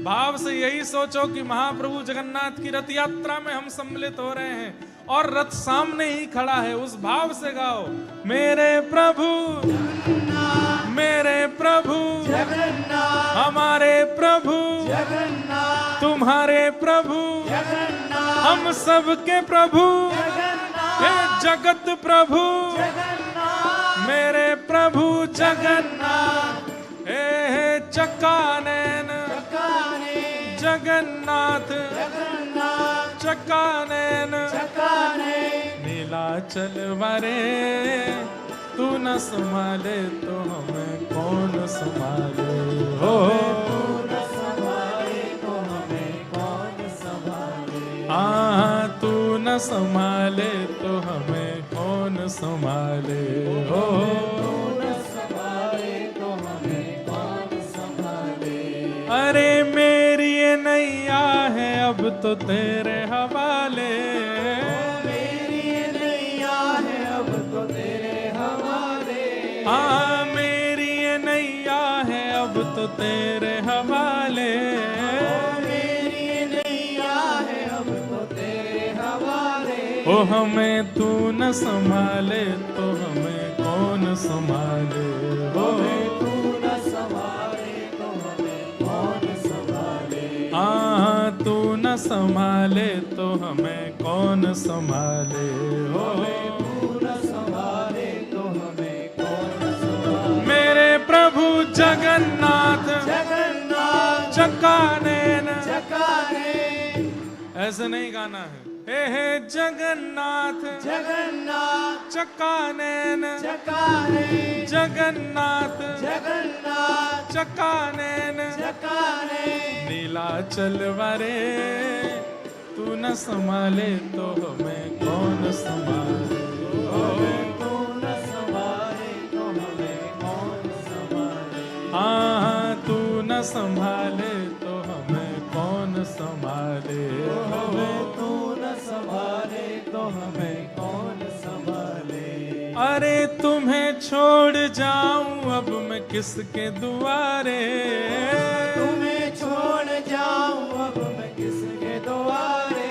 भाव से यही सोचो कि महाप्रभु जगन्नाथ की रथ यात्रा में हम सम्मिलित हो रहे हैं और रथ सामने ही खड़ा है। उस भाव से गाओ। मेरे प्रभु मेरे प्रभु जगन्नाथ हमारे प्रभु जगन्नाथ तुम्हारे प्रभु जगन्नाथ हम सबके प्रभु हे जगत प्रभु जगन्नाथ मेरे प्रभु जगन्नाथ हे चकानैन जगन्नाथ चकानैन नीलाचल वारे तू न संभाले तो हमें कौन संभाले हो। हाँ तू न संभाले तो हमें कौन संभाले हो। अरे मेरी ये नैया है अब तो तेरे हवाले। मेरी नैया है अब तो तेरे हवाले। हाँ मेरी ये नैया है अब तो तेरे हवाले। मेरी नैया है अब तो तेरे हवाले। ओ हमें तू न संभाले तो हमें कौन संभाले हो। तू न संभाले तो हमें कौन संभाले। हाँ तू न संभाले तो हमें कौन संभाले हो। तू न संभाले तो हमें कौन संभाले। मेरे प्रभु जगन्नाथ जगन्नाथ चकानैन चकानैन ऐसे नहीं गाना है। हे जगन्नाथ जगन्नाथ चकानैन चकानैन जगन्नाथ जगन्नाथ चकानैन चकानैन नीलाचल वारे तू न संभाले तो हमें कौन संभाले हो। तू न संभाले तो हमें कौन संभाले। हाँ तू न संभाले तो हमें कौन संभाले हो। तू न संभाले तो हमें कौन संभाले। अरे तुम्हें छोड़ जाऊं अब मैं किसके दुआरे। तुम्हें छोड़ जाऊं अब मैं किसके द्वारे।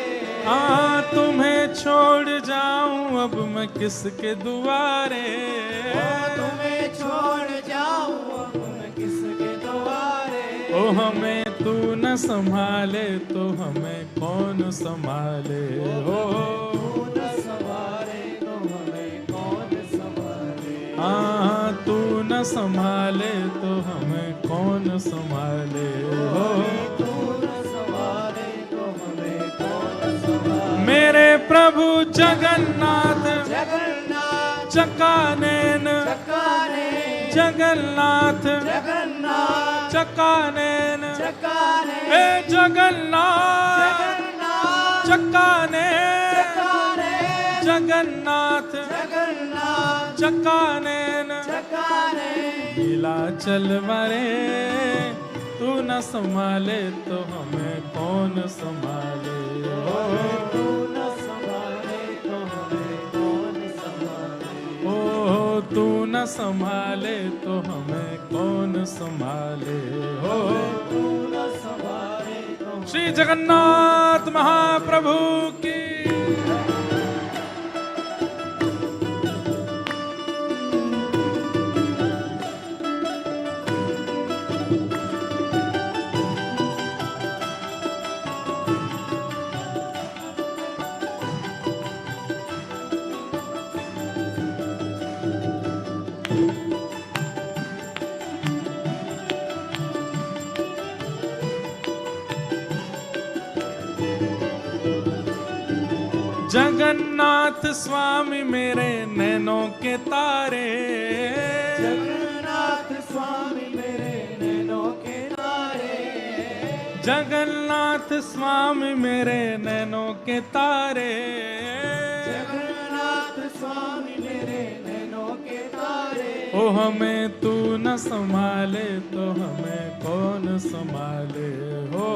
हाँ तुम्हें छोड़ जाऊं अब मैं किसके दुआरे। तुम्हें छोड़ जाऊं अब मैं किसके द्वारे। ओ हमें तू न संभाले तो हमें कौन संभाले हो। तू न संभाले तो हमें कौन संभाले। हाँ तू न संभाले तो हमें कौन संभाले हो। तू न संभाले तो हमें कौन संभाले। मेरे प्रभु जगन्नाथ जगन्नाथ चकानेन चकाने जगन्नाथ जगन्नाथ चकानेन चकाने हे जगन्नाथ जगन्नाथ चकाने चकाने जगन्नाथ जगन्नाथ चकानेन चकाने नीलाचल मारे तू न संभाले तो हमें कौन संभाले हो। तू न संभाले तो हमें कौन संभाले। ओ तू न संभाले तो हमें कौन संभाले हो। तू न संभाले तो श्री जगन्नाथ महाप्रभु की। जगन्नाथ स्वामी मेरे नैनों के तारे। जगन्नाथ स्वामी मेरे नैनों के तारे। जगन्नाथ स्वामी मेरे नैनों के तारे। जगन्नाथ स्वामी मेरे नैनों के तारे। ओ हमें तू न संभाले तो हमें कौन संभाले हो।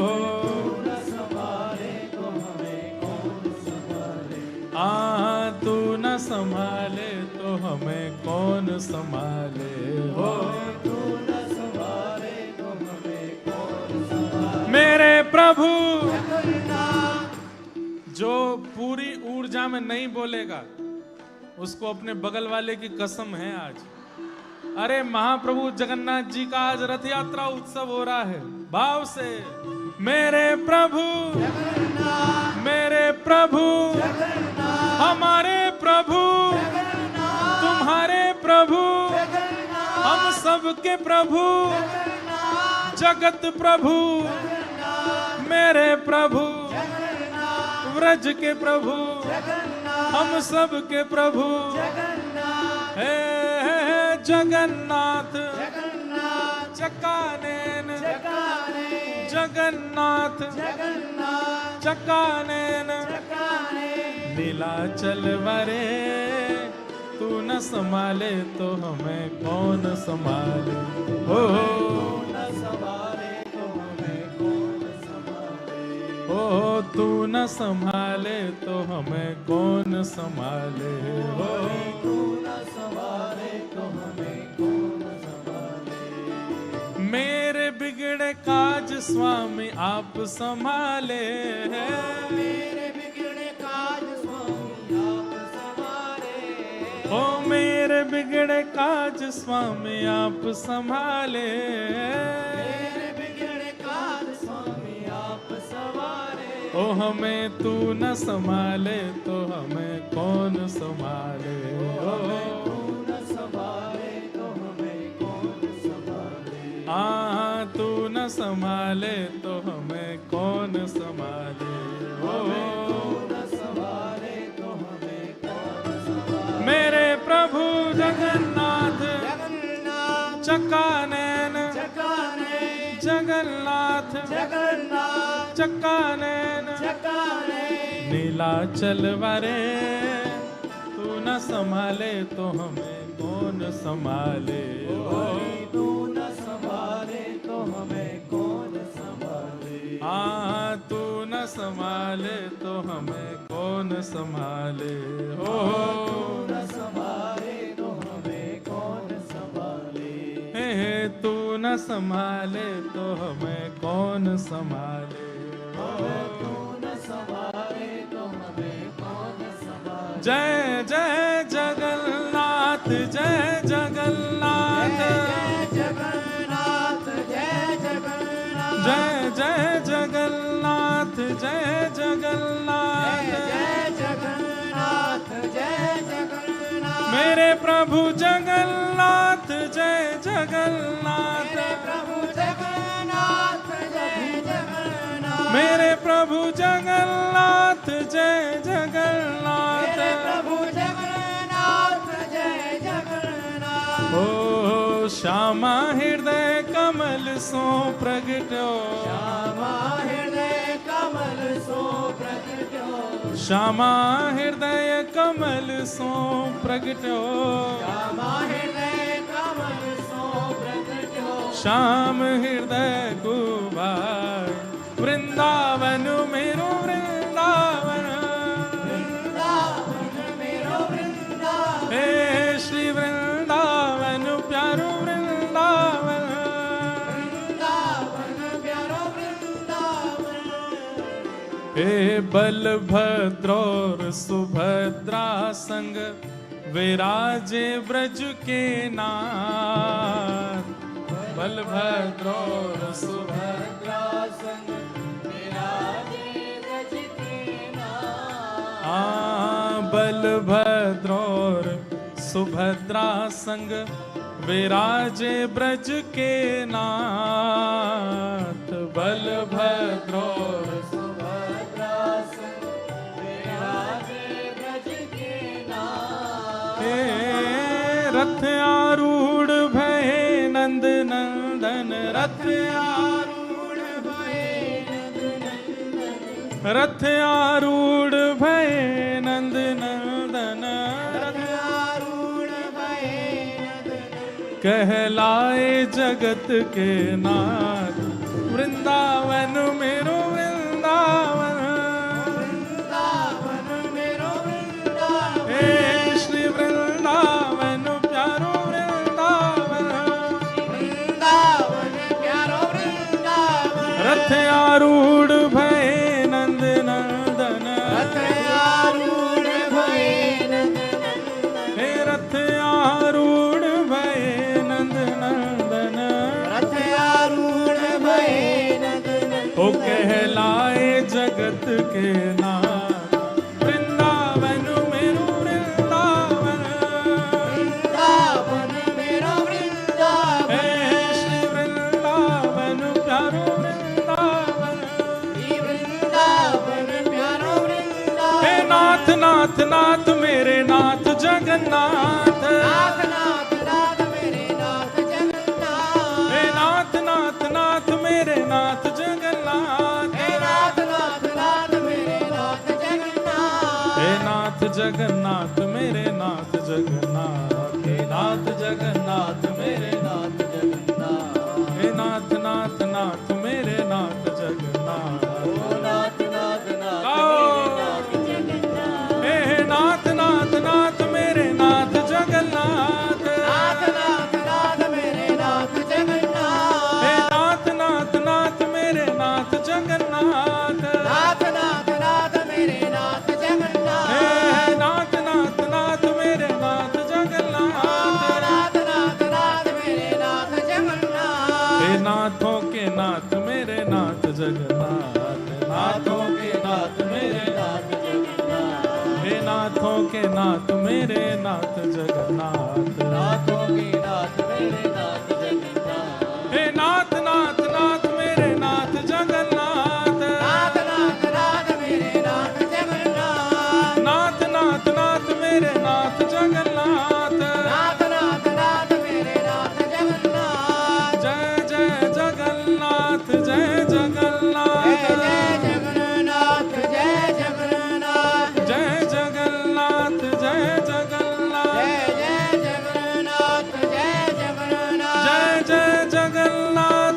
न संभाले तो हमें कौन संभाले। तू न संभाले तो हमें कौन संभाले हो। तू न संभाले तो हमें कौन संभाले। मेरे प्रभु जगन्नाथ जो पूरी ऊर्जा में नहीं बोलेगा उसको अपने बगल वाले की कसम है आज। अरे महाप्रभु जगन्नाथ जी का आज रथ यात्रा उत्सव हो रहा है भाव से। मेरे प्रभु जगन्नाथ मेरे प्रभु जगन्नाथ हमारे प्रभु जगन्नाथ तुम्हारे प्रभु जगन्नाथ हम सबके प्रभु जगन्नाथ जगत प्रभु मेरे प्रभु जगन्नाथ व्रज के प्रभु जगन्नाथ हम सब के प्रभु जगन्नाथ हे जगन्नाथ जगन्नाथ चकानेन चकाने जगन्नाथ जगन्नाथ चकानेन चकाने नीलाचल वरे तू न संभाले तो हमें कौन संभाले हो। न संभाले तो हमें कौन संभाले। ओ तू न संभाले तो हमें कौन संभाले हो। तू न संभाले तो हमें कौन संभाले। मेरे बिगड़े काज स्वामी आप संभाले। मेरे बिगड़े काज स्वामी आप संभाले। ओ मेरे बिगड़े काज स्वामी आप संभाले। मेरे बिगड़े काज स्वामी आप संभाले। ओ हमें तू न संभाले तो हमें कौन संभाले हो। तू न संभाले तो हमें कौन संभाले। तू न संभाले तो हमें कौन संभाले हो। तू न संभाले तो हमें कौन संभाले। मेरे प्रभु जगन्नाथ जगन्नाथ चकानेन चकाने जगन्नाथ जगन्नाथ चकानेन चकाने नीलाचल वरे तू न संभाले तो हमें कौन संभाले हो। तू न संभाले तो हमें कौन संभाले। तू न संभाले तो हमें कौन संभाले हो। न संभाले तो हमें कौन संभाले। हे तू न संभाले तो हमें कौन संभाले तू न संभाले तो हमें कौन संभाले। जय जय जगन्नाथ जय जगन्नाथ जय जगन्नाथ जय जगन्नाथ जय जय जगन्नाथ जय जगन्नाथ जय जगन्नाथ जय जगन्नाथ। मेरे प्रभु जगन्नाथ जय जय जगन्नाथ, प्रभु जगन्नाथ जय जगन्नाथ, मेरे प्रभु जगन्नाथ जय जगन्नाथ, प्रभु जगन्नाथ जय जगन्नाथ। ओ श्यामा हृदय कमल सो प्रगट्यो, श्यामा हृदय कमल सो प्रगट्यो, श्यामा हृदय कमल सो प्रगट्यो, श्यामा हृदय कमल सो प्रगट्यो, श्याम हृदय कुबार, वृंदावन मेरो वृंदावन, वृंदावन मेरो वृंदावन, हे श्री वृंदावन प्यारो वृंदावन, वृंदावन प्यारो वृंदावन। हे बलभद्र और सुभद्रा संग विराजे ब्रज के नाथ, बलभद्र और सुभद्रा संग विराजे ब्रज के नाथ, बलभद्र और सुभद्रा संग विराजे ब्रज के नाथ, बलभद्र और सुभद्रा संग विराजे ब्रज के नाथ। हे रथ आरूढ़ भय नंद नंदन, रथ आरूढ़ भये नंदनंदन, रथ आरूढ़ भय नंद नंदन, रथ आरूढ़ भये नंदनंदन, कहलाए जगत के नाथ, वृंदावन मेरो वृंदावन, वृंदावन मेरो वृंदावन, हे श्री वृंदावन प्यारो वृंदावन, वृंदावन प्यारो वृंदावन, रथ आरूढ़ भय नंद नंदन, रथ आरूढ़ भये नंदनंदन, हे रथ आरूढ़ भय नंद नंदन, रथ आरूढ़ भये नंदनंदन, ओ कहलाए जगत के नाथ, वृंदावन मेरो वृंदावन, वृंदावन मेरो वृंदावन, हे श्री वृंदावन प्यारो वृंदावन, श्री वृंदावन प्यारो वृंदावन, हे नाथ नाथ नाथ मेरे नाथ जगन्नाथ, नाथ नाथ नाथ मेरे नाथ जगन्नाथ, हे नाथ नाथ नाथ मेरे नाथ जगन्नाथ, हे नाथ नाथ नाथ मेरे नाथ जगन्नाथ, हे नाथ जगन्नाथ मेरे नाथ जगन्नाथ, हे नाथ जगन्नाथ मेरे नाथ जगन्नाथ, हे नाथ नाथ नाथ मेरे नाथ जगन्नाथ, ओ नाथ नाथ नाथ आओ। हे नाथ नाथ नाथ मेरे नाथ जगन्नाथ, नाथ नाथ नाथ मेरे नाथ जगन्नाथ, हे नाथ नाथ नाथ मेरे नाथ जगन्नाथ, नाथ नाथ नाथ मेरे नाथ जगन्नाथ, हे नाथ नाथ नाथ मेरे नाथ जगन्नाथ, नाथ नाथ नाथ मेरे नाथ जगन्नाथ, हे नाथों के नाथ मेरे नाथ जगन्नाथ, नाथों के नाथ मेरे नाथ जगन्नाथ, हे नाथों के नाथ मेरे नाथ जगन्नाथ, नाथों के नाथ मेरे नाथ जगन्नाथ, हे नाथ नाथ नाथ मेरे नाथ जगन्नाथ, नाथ नाथ नाथ मेरे नाथ जगन्नाथ, नाथ नाथ नाथ मेरे नाथ जगन्नाथ, नाथ नाथ नाथ मेरे नाथ जगन्नाथ, जय जय जगन्नाथ जय जगन्नाथ, जय जय जगन्नाथ जय जगन्नाथ, जय जगन्नाथ जय जगन्नाथ, जय जय जगन्नाथ जय जगन्नाथ, जय जय जगन्नाथ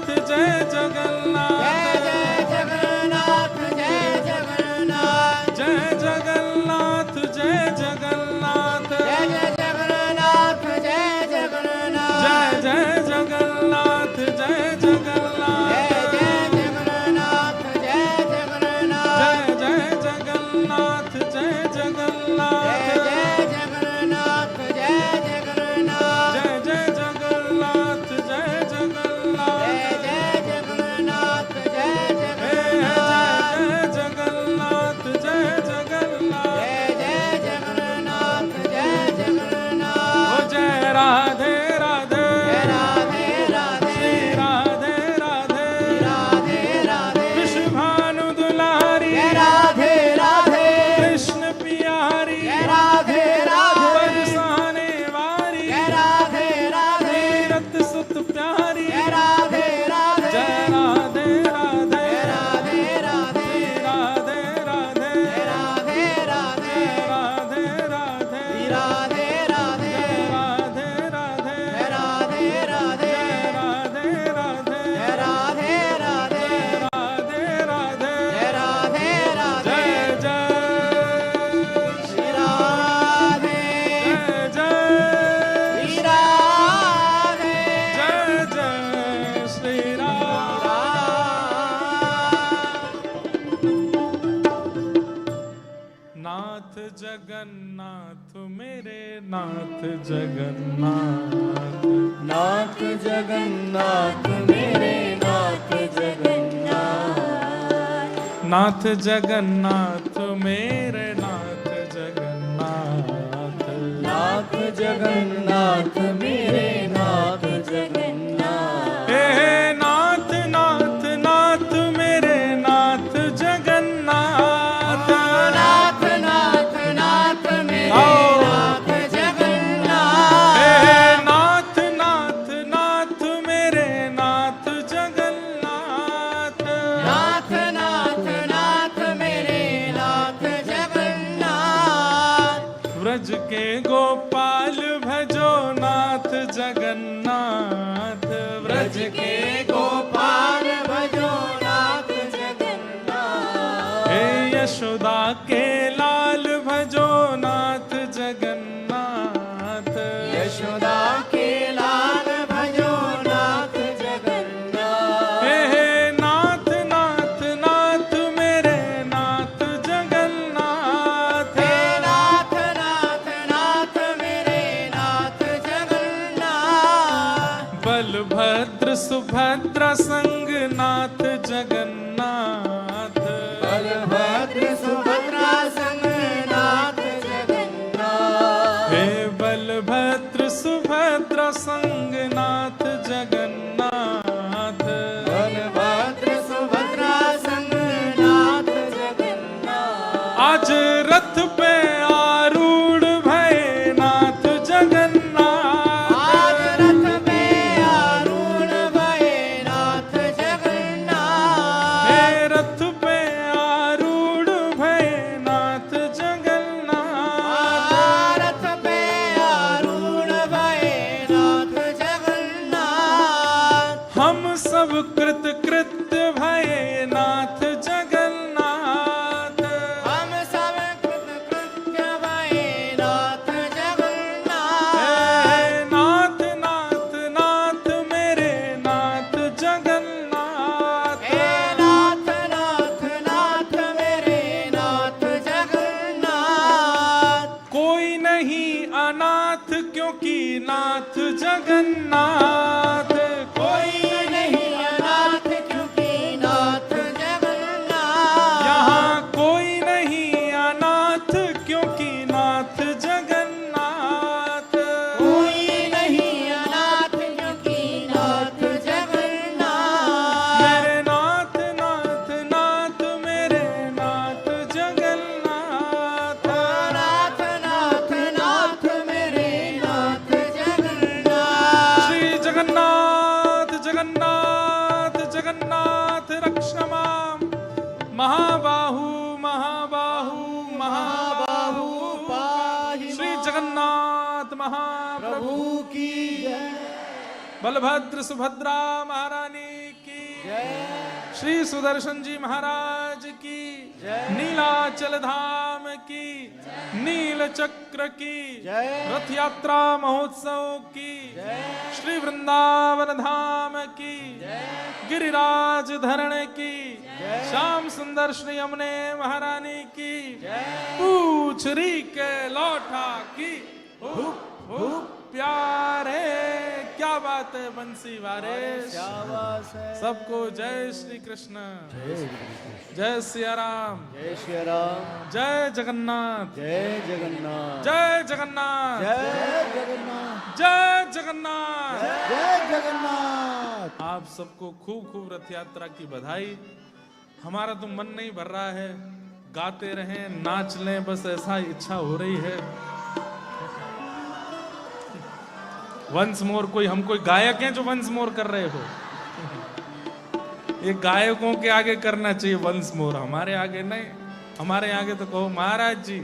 जगन्नाथ मेरे नाथ जगन्नाथ, नाथ जगन्नाथ मेरे नाथ जगन्नाथ, नाथ जगन्नाथ मेरे नाथ जगन्नाथ, नाथ जगन्नाथ मेरे नाथ जगन्नाथ, हे नाथ नाथ नाथ मेरे नाथ जगन्नाथ, नाथ नाथ नाथ मेरे नाथ जगन्नाथ, हे नाथ नाथ नाथ मेरे नाथ जगन्नाथ, नाथ नाथ नाथ मेरे नाथ जगन्नाथ, व्रज के गोपाल भजो नाथ जगन्नाथ, व्रज के गोपाल भजो नाथ जगन्नाथ, हे यशोदा के लाल भजो नाथ जगन्नाथ, यशोदा के लाल भजो नाथ जगन्नाथ, हे नाथ नाथ नाथ मेरे नाथ जगन्नाथ, हे नाथ नाथ नाथ मेरे नाथ जगन्नाथ, बलभद्र सुभद्रा संग नाथ जगन्नाथ, बलभद्र सुभद्रा संग नाथ जगन्नाथ, हे बलभद्र सुभद्रा संग नाथ जगन्नाथ, बलभद्र सुभद्रा संग नाथ जगन्नाथ, आज रथ पे आरूढ़ भय नाथ जगन्नाथ, आज रथ पे आरूढ़ भये नाथ जगन्नाथ, हे रथ पे आरूढ़ भय नाथ जगन्नाथ, रथ पे आरूढ़ भये नाथ जगन्नाथ, हम सब कृत कृत्य भय नाथ जगन्नाथ, हम सब कृत कृत्य भये नाथ हे जगन्नाथ, नाथ नाथ नाथ मेरे नाथ जगन्नाथ, हे नाथ नाथ नाथ मेरे नाथ जगन्नाथ, कोई नहीं अनाथ क्योंकि नाथ जगन्नाथ, कोई नहीं अनाथ क्योंकि नाथ जगन्नाथ, यहाँ कोई नहीं अनाथ क्योंकि नाथ जगन्नाथ, कोई नहीं अनाथ क्योंकि नाथ जगन्नाथ, मेरे नाथ नाथ नाथ मेरे नाथ जगन्नाथ, नाथ नाथ नाथ मेरे नाथ जगन्नाथ, श्री जगन्नाथ जगन्नाथ जगन्नाथ रक्ष माम, महाबाहु महाबाहु महाबाहु पाहि श्री जगन्नाथ महाप्रभु प्रभु की जय, बलभद्र सुभद्रा महारानी की, श्री सुदर्शन जी महाराज की, नीलाचल धाम की, नील चक्र की, जय। रथ यात्रा महोत्सव की, श्री वृंदावन धाम की, गिरिराज धरण की, श्याम सुंदर श्री यमुने महारानी की, पूछरी के लौटा की, हुप हुप प्यारे, क्या बात है बंसी वारे, शाबाश है, सबको जय श्री कृष्ण, जय सिया राम, जय श्री राम, जय जगन्नाथ, जय जगन्नाथ, जय जगन्नाथ, जय जगन्नाथ, जय जगन्नाथ। जय जगन्नाथ। आप सबको खूब खूब रथ यात्रा की बधाई। हमारा तो मन नहीं भर रहा है, गाते रहें नाच लें, बस ऐसा इच्छा हो रही है। वंस मोर, कोई हम कोई गायक हैं जो वंस मोर कर रहे हो? ये गायकों के आगे करना चाहिए वंस मोर, हमारे आगे नहीं। हमारे आगे तो कहो महाराज जी